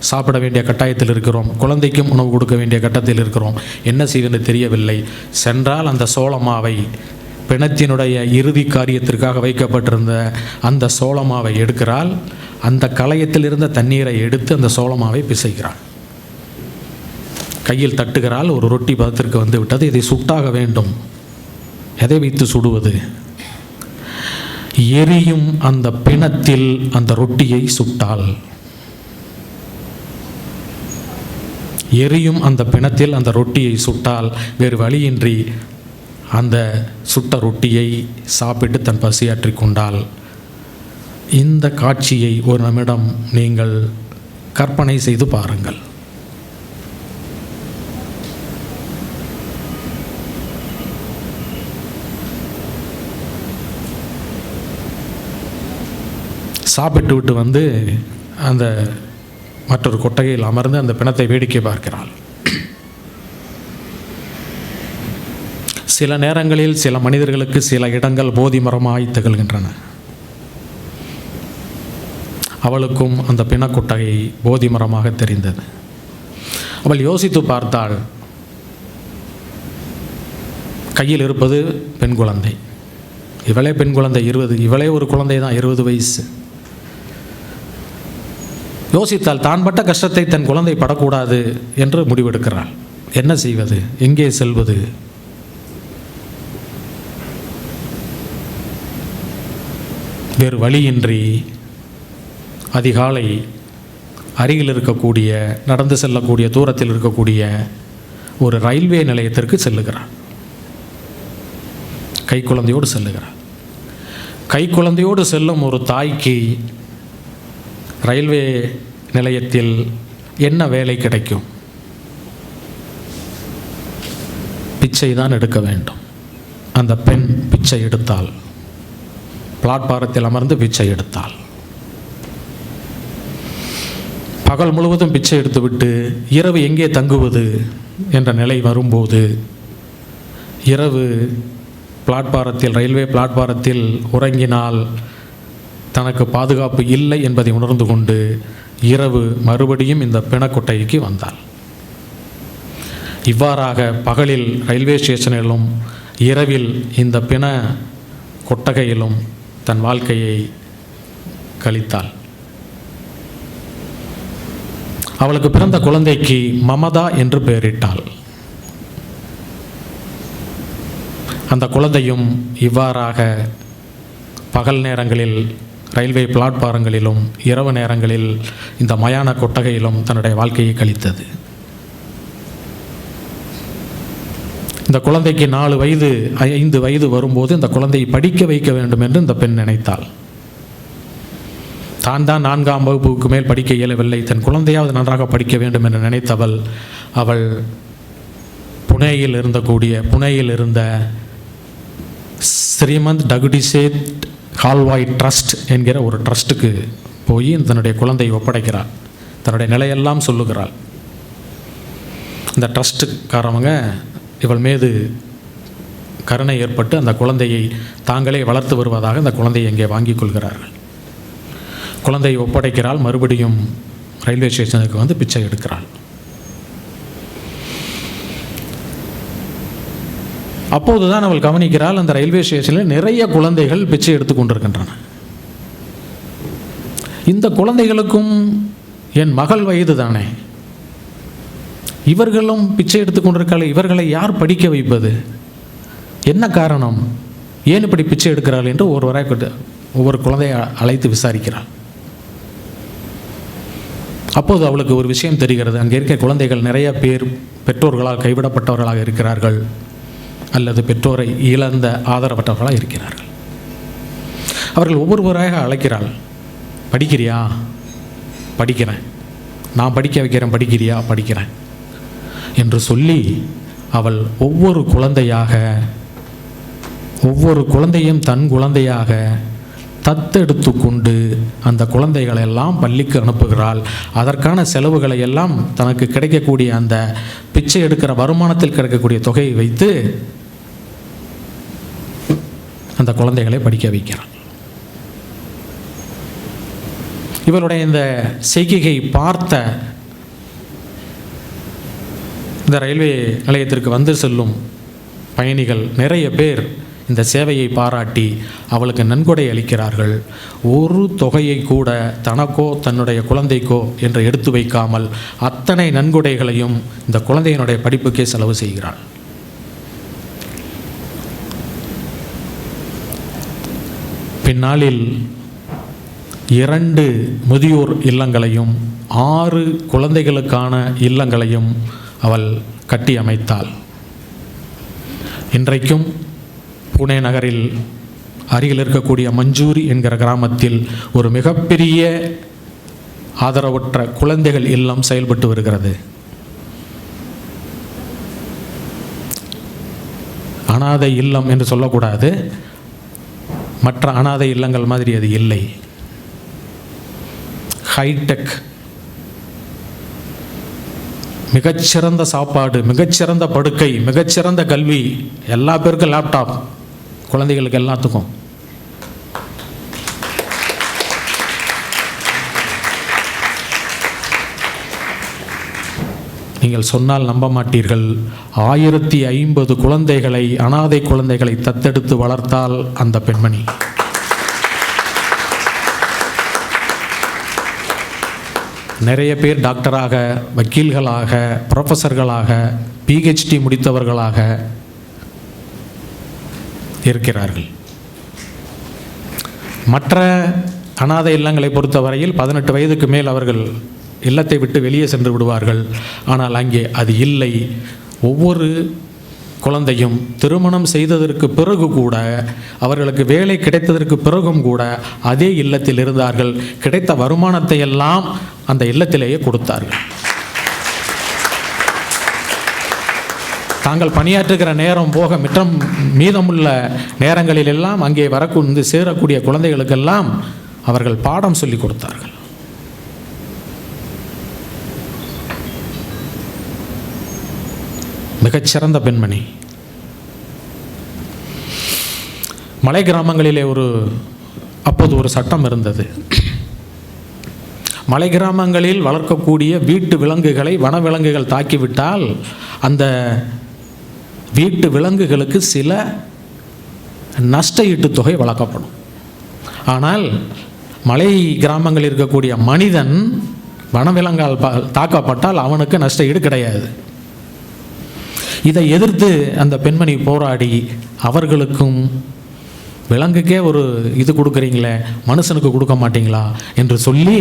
சாப்பிட வேண்டிய கட்டாயத்தில் இருக்கிறோம், குழந்தைக்கும் உணவு கொடுக்க வேண்டிய கட்டத்தில் இருக்கிறோம். என்ன செய்வது தெரியவில்லை. சென்றால் அந்த சோளமாவை, பிணத்தினுடைய இறுதி காரியத்திற்காக வைக்கப்பட்டிருந்த அந்த சோளமாவை எடுக்கிறாள். அந்த களையத்தில் இருந்த தண்ணீரை எடுத்து அந்த சோளமாவை பிசைக்கிறாள். கையில் தட்டுகிறாள். ஒரு ரொட்டி பதத்திற்கு வந்து விட்டது. இதை சுட்டாக வேண்டும். எதை வைத்து சுடுவது? எரியும் அந்த பிணத்தில் அந்த ரொட்டியை சுட்டாள். எரியும் அந்த பிணத்தில் அந்த ரொட்டியை சுட்டால் வேறு வழியின்றி அந்த சுட்ட ரொட்டியை சாப்பிட்டு தன் பசியாற்றிக் கொண்டாள். இந்த காட்சியை ஒரு நிமிடம் நீங்கள் கற்பனை செய்து பாருங்கள். சாப்பிட்டு விட்டு வந்து அந்த மற்றொரு கொட்டகையில் அமர்ந்து அந்த பிணத்தை வேடிக்கை பார்க்கிறாள். சில நேரங்களில் சில மனிதர்களுக்கு சில இடங்கள் போதி மரமாய் திகழ்கின்றன. அவளுக்கும் அந்த பிணக்கொட்டகை போதி மரமாக தெரிந்தது. அவள் யோசித்து பார்த்தாள். கையில் இருப்பது பெண் குழந்தை. இவளே பெண் குழந்தை, 20. இவளே ஒரு குழந்தை தான், 20 வயசு. யோசித்தால் தான் பட்ட கஷ்டத்தை தன் குழந்தை படக்கூடாது என்று முடிவெடுக்கிறாள். என்ன செய்வது? எங்கே செல்வது? வேறு வழியின்றி அதிகாலை அருகில் இருக்கக்கூடிய, நடந்து செல்லக்கூடிய தூரத்தில் இருக்கக்கூடிய ஒரு ரயில்வே நிலையத்திற்கு செல்லுகிறாள். கைக்குழந்தையோடு செல்லுகிறாள். கைக்குழந்தையோடு செல்லும் ஒரு தாய்க்கு ரயில்வே நிலையத்தில் என்ன வேலை கிடைக்கும்? பிச்சை தான் எடுக்க வேண்டும். அந்த பெண் பிச்சை எடுத்தாள். பிளாட்பாரத்தில் அமர்ந்து பிச்சை எடுத்தாள். பகல் முழுவதும் பிச்சை எடுத்துவிட்டு இரவு எங்கே தங்குவது? என்ற நிலை வரும்போது இரவு பிளாட்பாரத்தில், ரயில்வே பிளாட்பாரத்தில் உறங்கினால் தனக்கு பாதுகாப்பு இல்லை என்பதை உணர்ந்து கொண்டு இரவு மறுபடியும் இந்த பிணக்கொட்டைக்கு வந்தாள். இவ்வாறாக பகலில் ரயில்வே ஸ்டேஷனிலும் இரவில் இந்த பிண கொட்டகையிலும் தன் வாழ்க்கையை கழித்தாள். அவளுக்கு பிறந்த குழந்தைக்கு மமதா என்று பெயரிட்டாள். அந்த குழந்தையும் இவ்வாறாக பகல் நேரங்களில் ரயில்வே பிளாட்பாரங்களிலும் இரவு நேரங்களில் இந்த மயான கொட்டகையிலும் தன்னுடைய வாழ்க்கையை கழித்தது. இந்த குழந்தைக்கு 4 வயது 5 வயது வரும்போது இந்த குழந்தையை படிக்க வைக்க வேண்டும் என்று இந்த பெண் நினைத்தாள். தான் 4ஆம் வகுப்புக்கு மேல் படிக்க இயலவில்லை, தன் குழந்தையாவது நன்றாக படிக்க வேண்டும் என்று நினைத்தவள் அவள் புனேயில் இருந்த ஸ்ரீமந்த் டகுடிசேத் கால்வாய் ட்ரஸ்ட் என்கிற ஒரு ட்ரஸ்ட்டுக்கு போய் தன்னுடைய குழந்தையை ஒப்படைக்கிறாள். தன்னுடைய நிலையெல்லாம் சொல்லுகிறாள். இந்த ட்ரஸ்ட்டுக்காரவங்க இவள் மீது கருணை ஏற்பட்டு அந்த குழந்தையை தாங்களே வளர்த்து வருவதாக அந்த குழந்தையை இங்கே வாங்கி கொள்கிறார்கள். குழந்தையை ஒப்படைக்கிறாள். மறுபடியும் ரயில்வே ஸ்டேஷனுக்கு வந்து பிச்சை எடுக்கிறாள். அப்போதுதான் அவள் கவனிக்கிறாள், அந்த ரயில்வே ஸ்டேஷனில் நிறைய குழந்தைகள் பிச்சை எடுத்து கொண்டிருக்கின்றன. இந்த குழந்தைகளுக்கும் என் மகள் வயது தானே, இவர்களும் பிச்சை எடுத்து கொண்டிருக்காள், இவர்களை யார் படிக்க வைப்பது? என்ன காரணம்? ஏன் இப்படி பிச்சை எடுக்கிறாள் என்று ஒவ்வொரு குழந்தையை அழைத்து விசாரிக்கிறாள். அப்போது அவளுக்கு ஒரு விஷயம் தெரிகிறது. அங்கே இருக்க குழந்தைகள் நிறைய பேர் பெற்றோர்களால் கைவிடப்பட்டவர்களாக இருக்கிறார்கள், அல்லது பெற்றோரை இழந்த ஆதரவற்றவர்களாக இருக்கிறார்கள். அவர்கள் ஒவ்வொருவராக அழைக்கிறாள். படிக்கிறியா? படிக்கிறேன். நான் படிக்க வைக்கிறேன். படிக்கிறியா? படிக்கிறேன் என்று சொல்லி அவள் ஒவ்வொரு குழந்தையும் தன் குழந்தையாக தத்தெடுத்து கொண்டு அந்த குழந்தைகளெல்லாம் பள்ளிக்கு அனுப்புகிறாள். அதற்கான செலவுகளை எல்லாம் தனக்கு கிடைக்கக்கூடிய அந்த பிச்சை எடுக்கிற வருமானத்தில் கிடைக்கக்கூடிய தொகையை வைத்து அந்த குழந்தைகளை படிக்க வைக்கிறாள். இவளுடைய இந்த செய்கையை பார்த்த இந்த ரயில்வே நிலையத்திற்கு வந்து செல்லும் பயணிகள் நிறைய பேர் இந்த சேவையை பாராட்டி அவளுக்கு நன்கொடை அளிக்கிறார்கள். ஒரு தொகையை கூட தனக்கோ தன்னுடைய குழந்தைக்கோ என்று எடுத்து வைக்காமல் அத்தனை நன்கொடைகளையும் இந்த குழந்தையினுடைய படிப்புக்கே செலவு செய்கிறாள். பின்னாளில் 2 முதியோர் இல்லங்களையும் 6 குழந்தைகளுக்கான இல்லங்களையும் அவள் கட்டி அமைத்தாள். இன்றைக்கும் புனே நகரில் அருகில் இருக்கக்கூடிய மஞ்சூரி என்கிற கிராமத்தில் ஒரு மிகப்பெரிய ஆதரவற்ற குழந்தைகள் இல்லம் செயல்பட்டு வருகிறது. அனாதை இல்லம் என்று சொல்லக்கூடாது, மற்ற அனாதை இல்லங்கள் மாதிரி அது இல்லை. ஹைடெக், மிகச்சிறந்த சாப்பாடு, மிகச்சிறந்த படுக்கை, மிகச்சிறந்த கல்வி, எல்லா பேருக்கும் லேப்டாப், குழந்தைகளுக்கு எல்லாத்துக்கும். நீங்கள் சொன்னால் நம்ப மாட்டீர்கள், 1050 குழந்தைகளை, அனாதை குழந்தைகளை தத்தெடுத்து வளர்த்தால் அந்த பெண்மணி. நிறைய பேர் டாக்டராக, வக்கீல்களாக, ப்ரொஃபஸர்களாக, பிஹெச்டி முடித்தவர்களாக இருக்கிறார்கள். மற்ற அனாதை இல்லங்களை பொறுத்தவரையில் 18 வயதுக்கு மேல் அவர்கள் இல்லத்தை விட்டு வெளியே சென்று விடுவார்கள். ஆனால் அங்கே அது இல்லை. ஒவ்வொரு குழந்தையும் திருமணம் செய்ததற்கு பிறகு கூட, அவர்களுக்கு வேலை கிடைத்ததற்கு பிறகும் கூட அதே இல்லத்தில் இருந்தார்கள். கிடைத்த வருமானத்தை எல்லாம் அந்த இல்லத்திலேயே கொடுத்தார்கள். தாங்கள் பணியாற்றுகிற நேரம் போக மீதமுள்ள நேரங்களில் எல்லாம் அங்கே வரக்கூந்து சேரக்கூடிய குழந்தைகளுக்கெல்லாம் அவர்கள் பாடம் சொல்லி கொடுத்தார்கள். மிகச்சிறந்த பெண்மணி. மலை கிராமங்களிலே அப்போது ஒரு சட்டம் இருந்தது. மலை கிராமங்களில் வளர்க்கக்கூடிய வீட்டு விலங்குகளை வனவிலங்குகள் தாக்கிவிட்டால் அந்த வீட்டு விலங்குகளுக்கு சில நஷ்ட ஈட்டுத் தொகை வழங்கப்படும். ஆனால் மலை கிராமங்களில் இருக்கக்கூடிய மனிதன் வனவிலங்கால் தாக்கப்பட்டால் அவனுக்கு நஷ்ட ஈடு கிடையாது. இதை எதிர்த்து அந்த பெண்மணி போராடி அவர்களுக்கும் விலங்குக்கே ஒரு இது கொடுக்குறீங்களே, மனுஷனுக்கு கொடுக்க மாட்டீங்களா என்று சொல்லி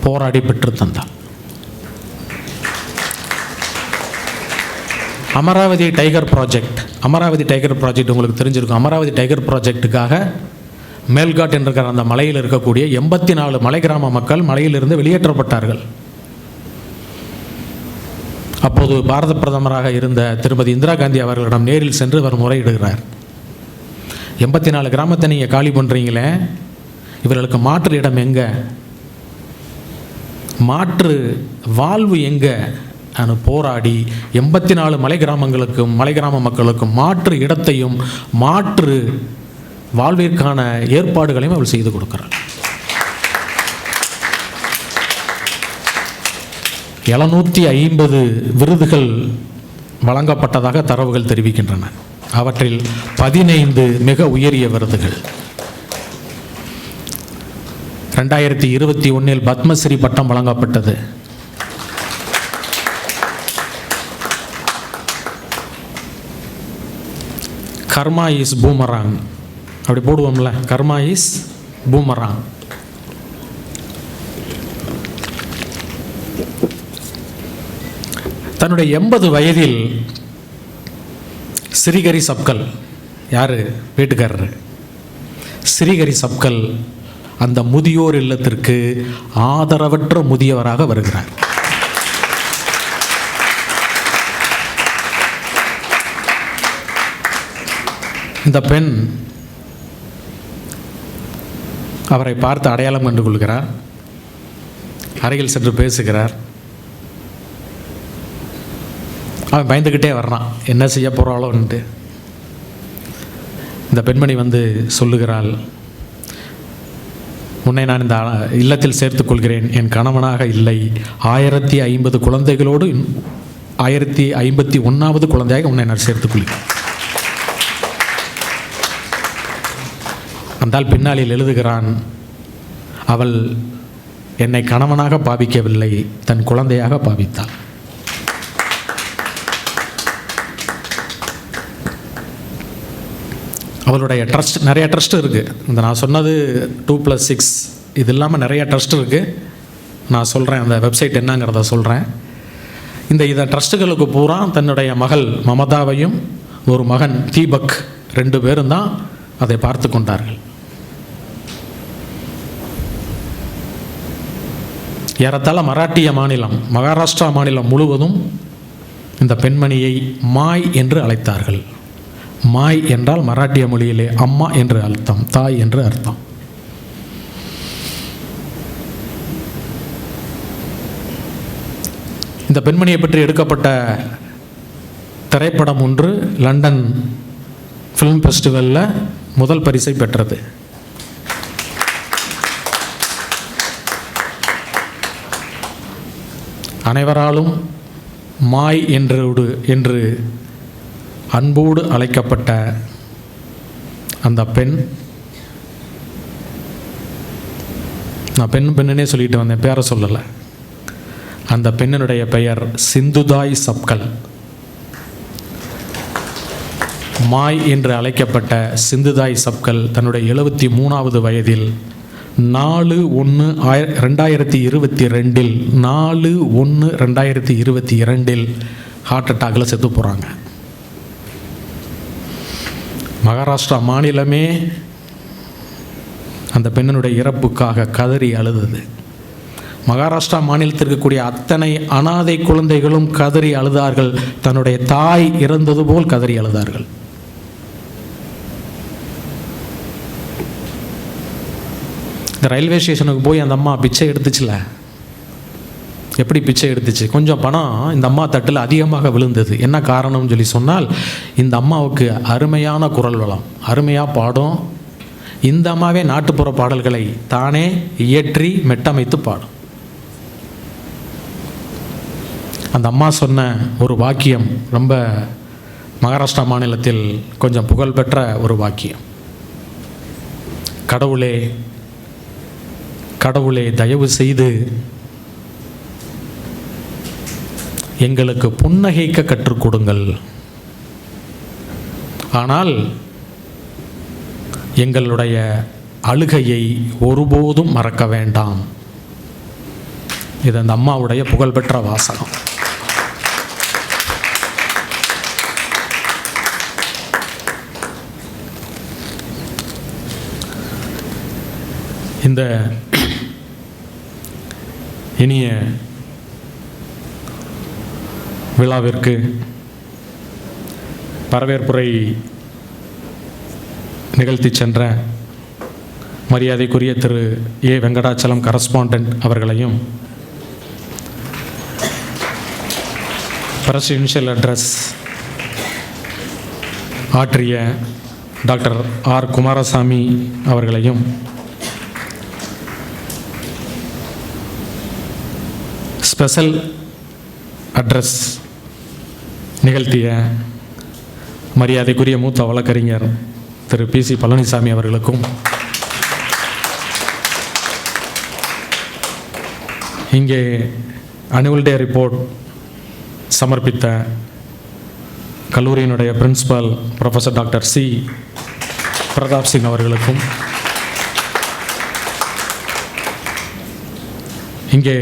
போராடி பெற்று தந்தாள். அமராவதி டைகர் ப்ராஜெக்ட் உங்களுக்கு தெரிஞ்சிருக்கும். அமராவதி டைகர் ப்ராஜெக்டுக்காக மேல்காட் என்ற அந்த மலையில் இருக்கக்கூடிய 84 மலை கிராம மக்கள் மலையிலிருந்து வெளியேற்றப்பட்டார்கள். அப்போது பாரத பிரதமராக இருந்த திருமதி இந்திரா காந்தி அவர்களிடம் நேரில் சென்று அவர் முறையிடுகிறார். 84 கிராமத்தை நீங்கள் காலி பண்ணுறீங்களே, இவர்களுக்கு மாற்று இடம் எங்கே, மாற்று வாழ்வு எங்கே அனு போராடி 84 மலை கிராம மக்களுக்கும் மாற்று இடத்தையும் மாற்று வாழ்விற்கான ஏற்பாடுகளையும் அவள் செய்து கொடுக்கிறார். 750 விருதுகள் வழங்கப்பட்டதாக தரவுகள் தெரிவிக்கின்றன. அவற்றில் 15 மிக உயரிய விருதுகள். 2021 பத்மஸ்ரீ பட்டம் வழங்கப்பட்டது. கர்மா இஸ் பூமராங், அப்படி போடுவோம்ல, கர்மா இஸ் பூமராங். தன்னுடைய 80 வயதில் ஸ்ரீகரி சப்கல், யார் வீட்டுக்காரர், ஸ்ரீகரி சப்கல் அந்த முதியோர் இல்லத்திற்கு ஆதரவற்ற முதியவராக வருகிறார். இந்த பெண் அவரை பார்த்து அடையாளம் கண்டு கொள்கிறார். அருகில் சென்று பேசுகிறார். அவன் பயந்துக்கிட்டே வர்றான், என்ன செய்ய போகிறாளோன்ட்டு. இந்த பெண்மணி வந்து சொல்லுகிறாள், உன்னை நான் இந்த இல்லத்தில் சேர்த்துக் கொள்கிறேன், என் கணவனாக இல்லை, 1050 குழந்தைகளோடு 1051வது குழந்தையாக உன்னை நான் சேர்த்துக் கொள்கிறேன். அந்தால் பின்னாளில் எழுதுகிறான், அவள் என்னை கணவனாக பாவிக்கவில்லை, தன் குழந்தையாக பாவித்தாள். அவளுடைய ட்ரஸ்ட், நிறைய ட்ரஸ்ட் இருக்குது. இந்த நான் சொன்னது 2+6 இது இல்லாமல் நிறைய ட்ரஸ்ட் இருக்குது. நான் சொல்கிறேன், அந்த வெப்சைட் என்னங்கிறத சொல்கிறேன். இந்த ட்ரஸ்ட்டுகளுக்கு பூரா தன்னுடைய மகள் மமதாவையும் ஒரு மகன் தீபக் 2 பேரும் தான் அதை பார்த்து கொண்டார்கள். ஏறத்தாழ மராட்டிய மாநிலம், மகாராஷ்டிரா மாநிலம் முழுவதும் இந்த பெண்மணியை மாய் என்று அழைத்தார்கள். மாய் என்றால் மராட்டிய மொழியிலே அம்மா என்று அர்த்தம், தாய் என்று அர்த்தம். இந்த பெண்மணியை பற்றி எடுக்கப்பட்ட திரைப்படம் ஒன்று லண்டன் ஃபிலிம் ஃபெஸ்டிவலில் முதல் பரிசை பெற்றது. அனைவராலும் மாய் என்று அன்போடு அழைக்கப்பட்ட அந்த பெண், நான் பெண்ணுன்னே சொல்லிட்டு வந்தேன், பேரை சொல்லலை. அந்த பெண்ணினுடைய பெயர் சிந்துதாய் சப்கல். மாய் என்று அழைக்கப்பட்ட சிந்துதாய் சப்கல் தன்னுடைய 73வது வயதில் 4/1/2022 4/1/2022 ஹார்ட் அட்டாக்கில் செத்து போகிறாங்க. மகாராஷ்டிரா மாநிலமே அந்த பெண்ணினுடைய இறப்புக்காக கதறி அழுதது. மகாராஷ்டிரா மாநிலத்தில் இருக்கக்கூடிய அத்தனை அனாதை குழந்தைகளும் கதறி அழுதார்கள். தன்னுடைய தாய் இறந்தது போல் கதறி அழுதார்கள். இந்த ரயில்வே ஸ்டேஷனுக்கு போய் அந்த அம்மா பிச்சை எடுத்துச்சுல, எப்படி பிச்சை எடுத்துச்சு. கொஞ்சம் பணம் இந்த அம்மா தட்டில் அதிகமாக விழுந்தது. என்ன காரணம்னு சொல்லி சொன்னால், இந்த அம்மாவுக்கு அருமையான குரல் வளம், அருமையாக பாடும். இந்த அம்மாவே நாட்டுப்புற பாடல்களை தானே இயற்றி மெட்டமைத்து பாடும். அந்த அம்மா சொன்ன ஒரு வாக்கியம் ரொம்ப மகாராஷ்டிரா மாநிலத்தில் கொஞ்சம் புகழ்பெற்ற ஒரு வாக்கியம். கடவுளே, கடவுளே, தயவு செய்து எங்களுக்கு புன்னகைக்க கற்றுக் கொடுங்கள், ஆனால் எங்களுடைய அழுகையை ஒருபோதும் மறக்க வேண்டாம். இது அந்த அம்மாவுடைய புகழ்பெற்ற வாசகம். இந்த இனிய விழாவிற்கு வரவேற்புரை நிகழ்த்தி சென்ற மரியாதைக்குரிய திரு ஏ வெங்கடாச்சலம் கரஸ்பாண்டன்ட் அவர்களையும், பிரசிடென்ஷியல் அட்ரஸ் ஆற்றிய டாக்டர் ஆர் குமாரசாமி அவர்களையும், ஸ்பெஷல் அட்ரஸ் நிகழ்த்திய மரியாதைக்குரிய மூத்த வழக்கறிஞர் திரு PC பழனிசாமி அவர்களுக்கும், இங்கே ஆனுவல் டே ரிப்போர்ட் சமர்ப்பித்த கல்லூரியினுடைய principal professor doctor C Pratap Singh அவர்களுக்கும், இங்கே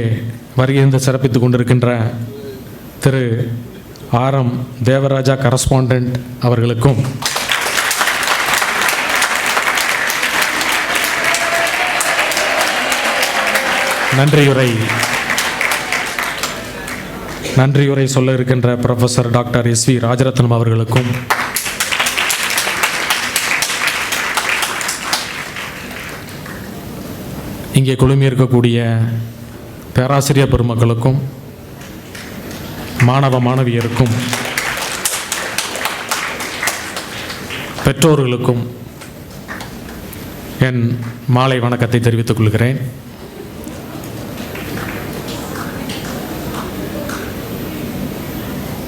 வருகின்ற சிறப்பித்துக் கொண்டிருக்கின்ற திரு RM தேவராஜா கரஸ்பாண்டன்ட் அவர்களுக்கும், நன்றியுரை சொல்ல இருக்கின்ற ப்ரொஃபஸர் டாக்டர் SV ராஜரத்னம் அவர்களுக்கும், இங்கே குழுமியிருக்கக்கூடிய பேராசிரியர் பெருமக்களுக்கும், மாணவ மாணவியருக்கும், பெற்றோர்களுக்கும் என் மாலை வணக்கத்தை தெரிவித்துக் கொள்கிறேன்.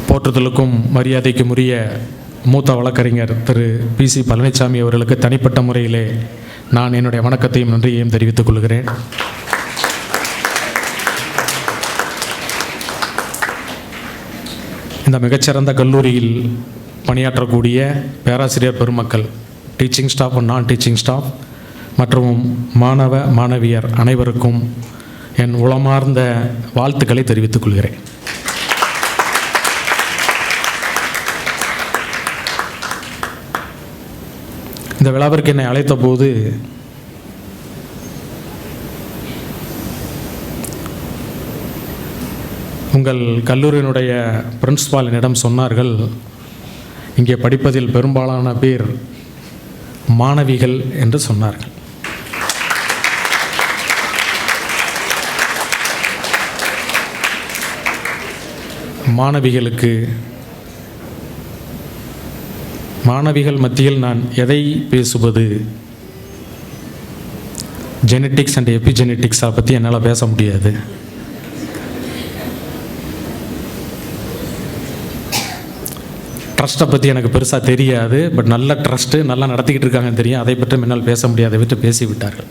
போற்றுதலுக்கும் மரியாதைக்கும் உரிய மூத்த வழக்கறிஞர் திரு PC பழனிசாமி அவர்களுக்கு தனிப்பட்ட முறையிலே நான் என்னுடைய வணக்கத்தையும் நன்றியையும் தெரிவித்துக் கொள்கிறேன். இந்த மிகச்சிறந்த கல்லூரியில் பணியாற்றக்கூடிய பேராசிரியர் பெருமக்கள், டீச்சிங் ஸ்டாஃப், நான் டீச்சிங் ஸ்டாஃப் மற்றும் மாணவ மாணவியர் அனைவருக்கும் என் உளமார்ந்த வாழ்த்துக்களை தெரிவித்துக் கொள்கிறேன். இந்த விழாவிற்கு என்னை அழைத்த போது உங்கள் கல்லூரியினுடைய பிரின்சிபால் என்னிடம் சொன்னார்கள், இங்கே படிப்பதில் பெரும்பாலான பேர் மாணவிகள் என்று சொன்னார்கள். மாணவிகள் மத்தியில் நான் எதை பேசுவது? ஜெனட்டிக்ஸ் அண்ட் எபிஜெனட்டிக்ஸை பற்றி என்னால் பேச முடியாது. ட்ரஸ்ட்டை பற்றி எனக்கு பெருசாக தெரியாது. பட் நல்ல ட்ரஸ்ட்டு நல்லா நடத்திக்கிட்டு இருக்காங்கன்னு தெரியும். அதை பற்றி என்னால் பேச முடியாதை விட்டு பேசிவிட்டார்கள்.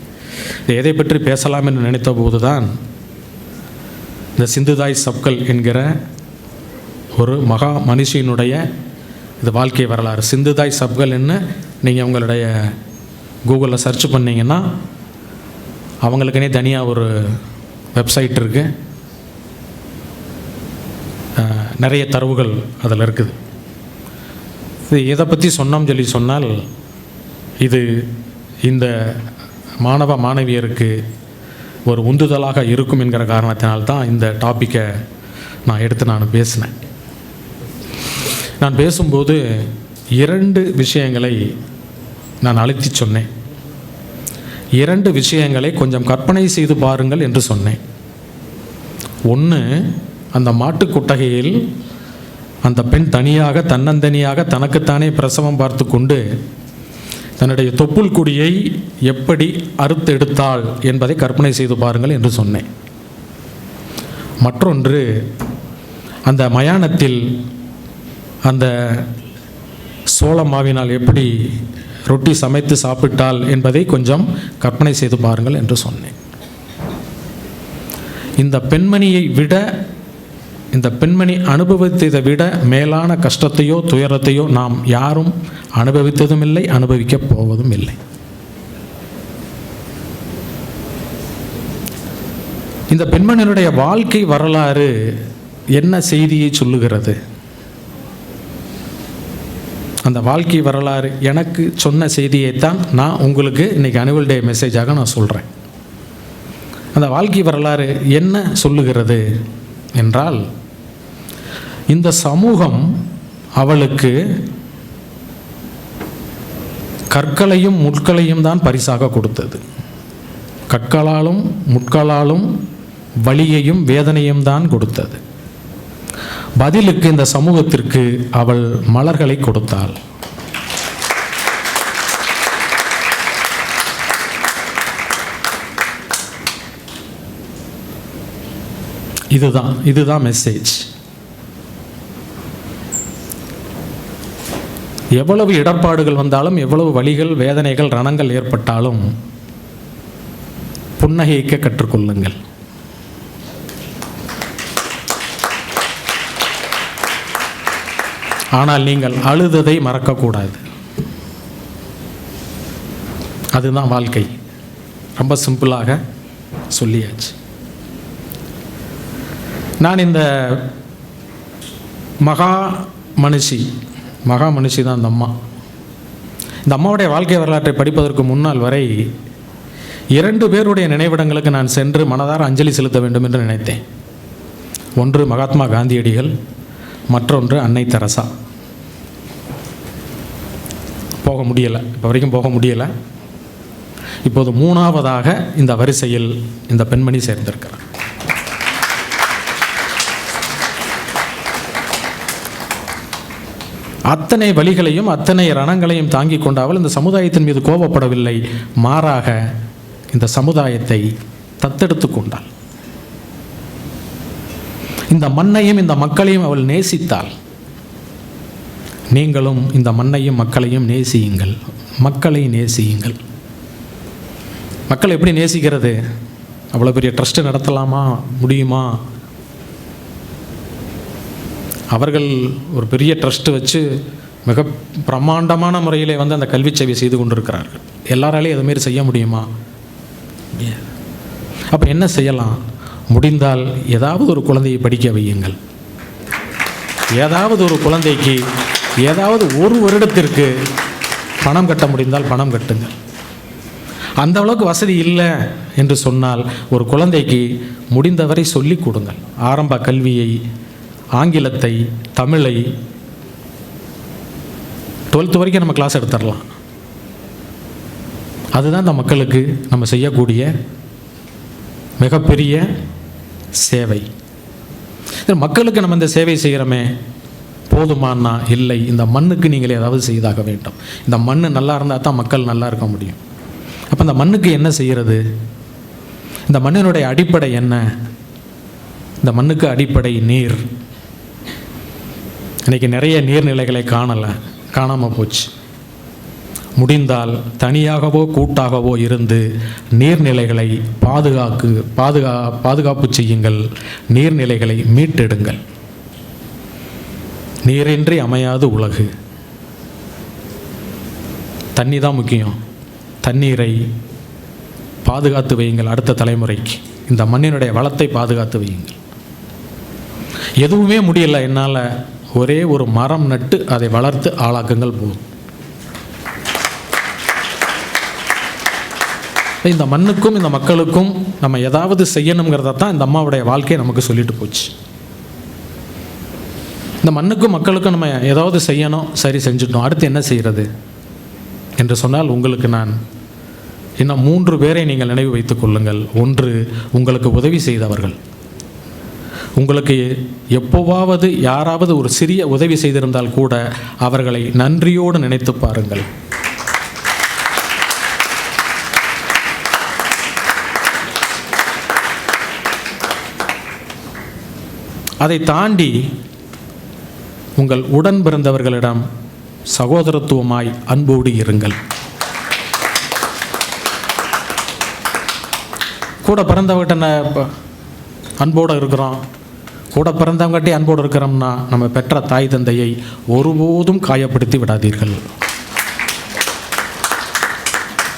எதை பற்றி பேசலாம் என்று நினைத்த போது தான் இந்த சிந்துதாய் சப்கல் என்கிற ஒரு மகா மனுஷியினுடைய இது வாழ்க்கை வரலாறு. சிந்துதாய் சப்கல்னு நீங்கள் உங்களுடைய கூகுளில் சர்ச் பண்ணிங்கன்னா அவங்களுக்குனே தனியாக ஒரு வெப்சைட் இருக்குது. நிறைய தரவுகள் அதில் இருக்குது. இது எதை பற்றி சொன்னோம் சொல்லி சொன்னால், இது இந்த மாணவ மாணவியருக்கு ஒரு உந்துதலாக இருக்கும் என்கிற காரணத்தினால்தான் இந்த டாப்பிக்கை நான் பேசினேன். நான் பேசும்போது 2 விஷயங்களை நான் அழுத்தி சொன்னேன். 2 விஷயங்களை கொஞ்சம் கற்பனை செய்து பாருங்கள் என்று சொன்னேன். ஒன்று, அந்த மாட்டு கொட்டகையில் அந்த பெண் தனியாக தன்னந்தனியாக தனக்குத்தானே பிரசவம் பார்த்து கொண்டு தன்னுடைய தொப்புள் கொடியை எப்படி அறுத்தெடுத்தாள் என்பதை கற்பனை செய்து பாருங்கள் என்று சொன்னேன். மற்றொன்று, அந்த மயானத்தில் அந்த சோள மாவினால் எப்படி ரொட்டி சமைத்து சாப்பிட்டாள் என்பதை கொஞ்சம் கற்பனை செய்து பாருங்கள் என்று சொன்னேன். இந்த பெண்மணியை விட, இந்த பெண்மணி அனுபவித்ததை விட மேலான கஷ்டத்தையோ துயரத்தையோ நாம் யாரும் அனுபவித்ததும் இல்லை, அனுபவிக்கப் போவதும் இல்லை. இந்த பெண்மணியினுடைய வாழ்க்கை வரலாறு என்ன செய்தியை சொல்லுகிறது? அந்த வாழ்க்கை வரலாறு எனக்கு சொன்ன செய்தியைத்தான் நான் உங்களுக்கு இன்றைக்கி ஆனுவல் டே மெசேஜாக நான் சொல்கிறேன். அந்த வாழ்க்கை வரலாறு என்ன சொல்லுகிறது என்றால், இந்த சமூகம் அவளுக்கு கற்களையும் முட்களையும் தான் பரிசாக கொடுத்தது. கற்களாலும் முட்களாலும் வலியையும் வேதனையும் தான் கொடுத்தது. பதிலுக்கு இந்த சமூகத்திற்கு அவள் மலர்களை கொடுத்தாள். இதுதான் மெசேஜ். எவ்வளவு இடர்பாடுகள் வந்தாலும், எவ்வளவு வலிகள் வேதனைகள் ரணங்கள் ஏற்பட்டாலும் புன்னகைக்க கற்றுக்கொள்ளுங்கள். ஆனால் நீங்கள் அழுததை மறக்கக்கூடாது. அதுதான் வாழ்க்கை. ரொம்ப சிம்பிளாக சொல்லியாச்சு. நான் இந்த மகா மனுஷி தான் இந்த அம்மா. இந்த அம்மாவுடைய வாழ்க்கை வரலாற்றை படிப்பதற்கு முன்னால் வரை 2 பேருடைய நினைவிடங்களுக்கு நான் சென்று மனதார அஞ்சலி செலுத்த வேண்டும் என்று நினைத்தேன். ஒன்று மகாத்மா காந்தியடிகள், மற்றொன்று அன்னை தெரசா. போக முடியலை, இப்போ வரைக்கும் போக முடியலை. இப்போது 3ஆவதாக இந்த வரிசையில் இந்த பெண்மணி சேர்ந்திருக்கிறார். அத்தனை வலிகளையும் அத்தனை ரணங்களையும் தாங்கிக் கொண்டாமல் இந்த சமுதாயத்தின் மீது கோபப்படவில்லை, மாறாக இந்த சமுதாயத்தை தத்தெடுத்து கொண்டாள். இந்த மண்ணையும் இந்த மக்களையும் அவள் நேசித்தாள். நீங்களும் இந்த மண்ணையும் மக்களையும் நேசியுங்கள். மக்களை நேசியுங்கள். மக்கள் எப்படி நேசிக்கிறது? அவ்வளோ பெரிய ட்ரஸ்ட்டு நடத்தலாமா, முடியுமா? அவர்கள் ஒரு பெரிய ட்ரஸ்ட்டு வச்சு மிக பிரம்மாண்டமான முறையிலே வந்து அந்த கல்வி சேவை செய்து கொண்டிருக்கிறார்கள். எல்லாராலையும் அதுமாரி செய்ய முடியுமா? அப்போ என்ன செய்யலாம்? முடிந்தால் ஏதாவது ஒரு குழந்தையை படிக்க வையுங்கள். ஏதாவது ஒரு குழந்தைக்கு ஏதாவது ஒரு வருடத்திற்கு பணம் கட்ட முடிந்தால் பணம் கட்டுங்கள். அந்த அளவுக்கு வசதி இல்லை என்று சொன்னால் ஒரு குழந்தைக்கு முடிந்தவரை சொல்லிக் கொடுங்கள். ஆரம்ப கல்வியை, ஆங்கிலத்தை, தமிழை 12th வரைக்கும் நம்ம கிளாஸ் எடுத்துடலாம். அதுதான் இந்த மக்களுக்கு நம்ம செய்யக்கூடிய மிகப்பெரிய சேவை. மக்களுக்கு நம்ம இந்த சேவை செய்கிறோமே, போதுமானா? இல்லை. இந்த மண்ணுக்கு நீங்கள் ஏதாவது செய்தாக வேண்டும். இந்த மண் நல்லா இருந்தால் தான் மக்கள் நல்லா இருக்க முடியும். அப்போ இந்த மண்ணுக்கு என்ன செய்கிறது? இந்த மண்ணினுடைய அடிப்படை என்ன? இந்த மண்ணுக்கு அடிப்படை நீர். இன்றைக்கி நிறைய நீர்நிலைகளை காணாமல் போச்சு. முடிந்தால் தனியாகவோ கூட்டாகவோ இருந்து நீர்நிலைகளை பாதுகாப்பு செய்யுங்கள். நீர்நிலைகளை மீட்டெடுங்கள். நீரின்றி அமையாது உலகு. தண்ணி தான் முக்கியம். தண்ணீரை பாதுகாத்து வையுங்கள். அடுத்த தலைமுறைக்கு இந்த மண்ணினுடைய வளத்தை பாதுகாத்து வையுங்கள். எதுவுமே முடியலை என்னால், ஒரே ஒரு மரம் நட்டு அதை வளர்த்து ஆளாக்குங்கள் போதும். இந்த மண்ணுக்கும் இந்த மக்களுக்கும் நம்ம ஏதாவது செய்யணுங்கிறத தான் இந்த அம்மாவுடைய வாழ்க்கையை நமக்கு சொல்லிட்டு போச்சு. இந்த மண்ணுக்கும் மக்களுக்கும் நம்ம ஏதாவது செய்யணும், சரி செஞ்சுட்டோம், அடுத்து என்ன செய்கிறது என்று சொன்னால், உங்களுக்கு நான் இன்னும் 3 பேரை நீங்கள் நினைவு வைத்துக் கொள்ளுங்கள். ஒன்று, உங்களுக்கு உதவி செய்தவர்கள். உங்களுக்கு எப்போவாவது யாராவது ஒரு சிறிய உதவி செய்திருந்தால் கூட அவர்களை நன்றியோடு நினைத்து பாருங்கள். அதை தாண்டி உங்கள் உடன் பிறந்தவர்களிடம் சகோதரத்துவமாய் அன்போடு இருங்கள். கூட பிறந்தவங்கிட்ட அன்போடு இருக்கிறோம், கூட பிறந்தவங்ககிட்டே அன்போடு இருக்கிறோம்னா நம்ம பெற்ற தாய் தந்தையை ஒருபோதும் காயப்படுத்தி விடாதீர்கள்.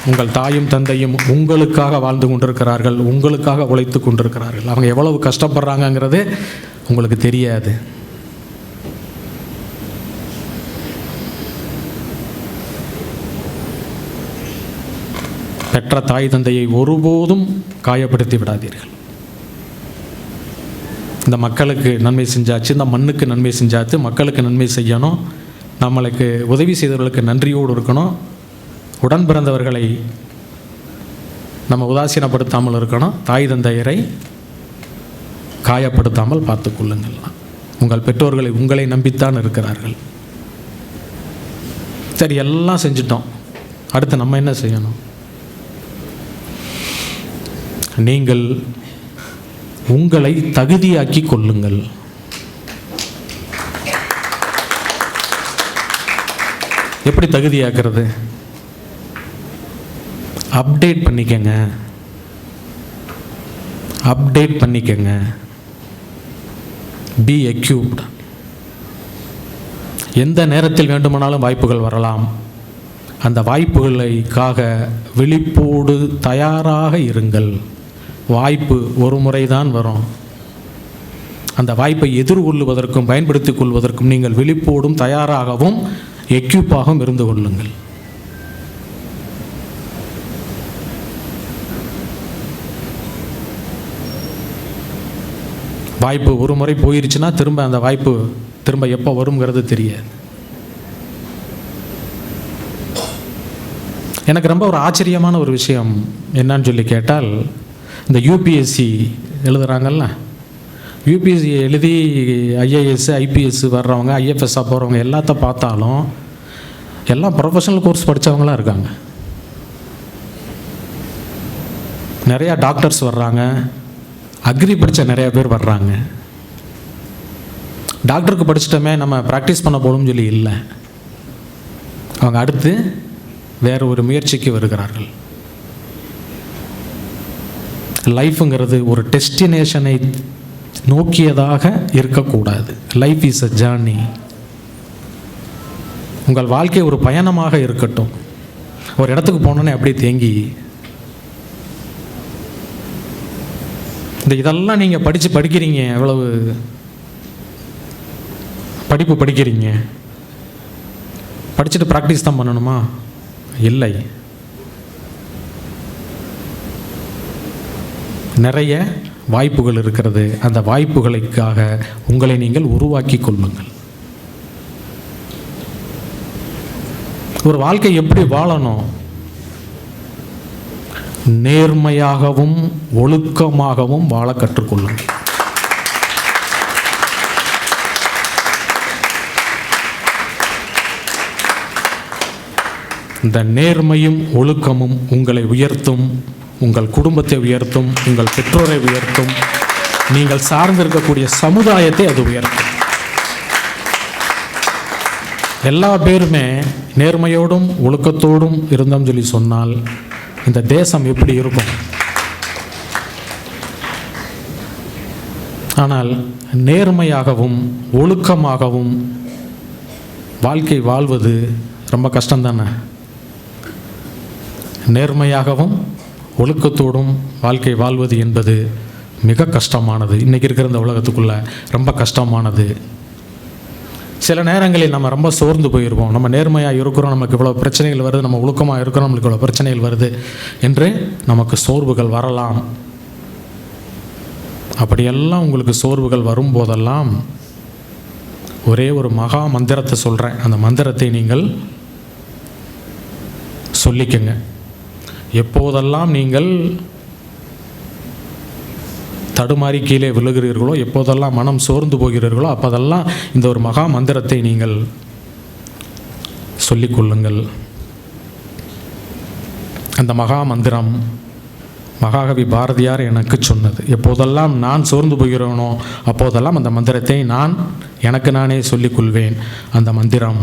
உங்கள் தாயும் தந்தையும் உங்களுக்காக வாழ்ந்து கொண்டிருக்கிறார்கள், உங்களுக்காக உழைத்து கொண்டிருக்கிறார்கள். அவங்க எவ்வளவு கஷ்டப்படுறாங்கங்கிறது உங்களுக்கு தெரியாது. பெற்ற தாய் தந்தையை ஒருபோதும் காயப்படுத்தி விடாதீர்கள். இந்த மக்களுக்கு நன்மை செஞ்சாச்சு, இந்த மண்ணுக்கு நன்மை செஞ்சாச்சு, மக்களுக்கு நன்மை செய்யணும், நம்மளுக்கு உதவி செய்தவர்களுக்கு நன்றியோடு இருக்கணும், உடன் பிறந்தவர்களை நம்ம உதாசீனப்படுத்தாமல் இருக்கணும், தாய் தந்தையரை காயப்படுத்தாமல் பார்த்து கொள்ளுங்கள். உங்கள் பெற்றோர்களை உங்களை நம்பித்தான் இருக்கிறார்கள். சரி, எல்லாம் செஞ்சிட்டோம், அடுத்து நம்ம என்ன செய்யணும்? நீங்கள் உங்களை தகுதியாக்கி கொள்ளுங்கள். எப்படி தகுதியாக்குறது? அப்டேட் பண்ணிக்கங்க, அப்டேட் பண்ணிக்கங்க. Be equipped. எந்த நேரத்தில் வேண்டுமானாலும் வாய்ப்புகள் வரலாம். அந்த வாய்ப்புகளுக்காக விழிப்போடு தயாராக இருங்கள். வாய்ப்பு ஒரு முறைதான் வரும். அந்த வாய்ப்பை எதிர்கொள்வதற்கும் பயன்படுத்திக் கொள்வதற்கும் நீங்கள் விழிப்போடும் தயாராகவும் எக்யூப்பாகவும் இருந்து கொள்ளுங்கள். வாய்ப்பு ஒரு முறை போயிருச்சுன்னா திரும்ப அந்த வாய்ப்பு திரும்ப எப்போ வருங்கிறது தெரியாது. எனக்கு ரொம்ப ஒரு ஆச்சரியமான ஒரு விஷயம் என்னன்னு சொல்லி கேட்டால், இந்த யூபிஎஸ்சி எழுதுகிறாங்கல்ல, யூபிஎஸ்சி எழுதி ஐஏஎஸ் ஐபிஎஸ் வர்றவங்க, ஐஎஃப்எஸ்ஸாக போகிறவங்க எல்லாத்த பார்த்தாலும் எல்லாம் ப்ரொஃபஷனல் கோர்ஸ் படித்தவங்களாம் இருக்காங்க. நிறையா டாக்டர்ஸ் வர்றாங்க, அக்ரி படித்த நிறையா பேர் வர்றாங்க. டாக்டருக்கு படிச்சிட்டோமே நம்ம ப்ராக்டிஸ் பண்ண போகணும்னு சொல்லி இல்லை, அவங்க அடுத்து வேறு ஒரு முயற்சிக்கு வருகிறார்கள். லைஃப்புங்கிறது ஒரு டெஸ்டினேஷனை நோக்கியதாக இருக்கக்கூடாது. Life is a journey. உங்கள் வாழ்க்கை ஒரு பயணமாக இருக்கட்டும். ஒரு இடத்துக்கு போனோன்னே அப்படியே தேங்கி இதெல்லாம் நீங்கள் படிக்கிறீங்க, எவ்வளவு படிப்பு படிக்கிறீங்க, படிச்சுட்டு ப்ராக்டிஸ் தான் பண்ணணுமா? இல்லை. நிறைய வாய்ப்புகள் இருக்கிறது. அந்த வாய்ப்புகளுக்காக உங்களை நீங்கள் உருவாக்கி கொள்ளுங்கள். ஒரு வாழ்க்கை எப்படி வாழணும்? நேர்மையாகவும் ஒழுக்கமாகவும் வாழ கற்றுக்கொள்ளுங்கள். இந்த நேர்மையும் ஒழுக்கமும் உங்களை உயர்த்தும், உங்கள் குடும்பத்தை உயர்த்தும், உங்கள் பெற்றோரை உயர்த்தும், நீங்கள் சார்ந்திருக்கக்கூடிய சமுதாயத்தை அது உயர்த்தும். எல்லா பேருமே நேர்மையோடும் ஒழுக்கத்தோடும் இருந்தோம் சொல்லி சொன்னால் இந்த தேசம் எப்படி இருக்கும்? ஆனால் நேர்மையாகவும் ஒழுக்கமாகவும் வாழ்க்கை வாழ்வது ரொம்ப கஷ்டம்தானே? நேர்மையாகவும் ஒழுக்கத்தோடும் வாழ்க்கை வாழ்வது என்பது மிக கஷ்டமானது. இன்றைக்கி இருக்கிற இந்த உலகத்துக்குள்ளே ரொம்ப கஷ்டமானது. சில நேரங்களில் நம்ம ரொம்ப சோர்ந்து போயிடுவோம். நம்ம நேர்மையாக இருக்கிறோம், நமக்கு இவ்வளோ பிரச்சனைகள் வருது, நம்ம ஒழுக்கமாக இருக்கிறோம், நம்மளுக்கு இவ்வளோ பிரச்சனைகள் வருது என்று நமக்கு சோர்வுகள் வரலாம். அப்படியெல்லாம் உங்களுக்கு சோர்வுகள் வரும்போதெல்லாம் ஒரே ஒரு மகா மந்திரத்தை சொல்கிறேன். அந்த மந்திரத்தை நீங்கள் சொல்லிக்கங்க. எப்போதெல்லாம் நீங்கள் தடுமாறி கீழே விழுகிறீர்களோ, எப்போதெல்லாம் மனம் சோர்ந்து போகிறீர்களோ, அப்போதெல்லாம் இந்த ஒரு மகா மந்திரத்தை நீங்கள் சொல்லிக்கொள்ளுங்கள். அந்த மகா மந்திரம் மகாகவி பாரதியார் எனக்கு சொன்னது. எப்போதெல்லாம் நான் சோர்ந்து போகிறேனோ அப்போதெல்லாம் அந்த மந்திரத்தை எனக்கு நானே சொல்லிக்கொள்வேன். அந்த மந்திரம்: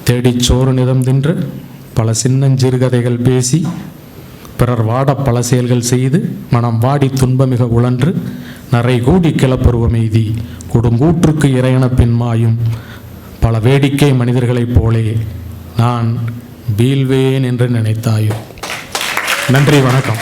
தேடிச் சோறு நிதம் தின்று பல சின்னஞ்சிறுகதைகள் பேசி பிறர் வாட பல செயல்கள் செய்து மனம் வாடி துன்பமிக உழன்று நரை கூடி கிளப்பருவமெய்தி கொடுங்கூற்றுக்கு இறையன பின்மாயும் பல வேடிக்கை மனிதர்களைப் போலே நான் வீழ்வேன் என்று நினைத்தாயோ. நன்றி, வணக்கம்.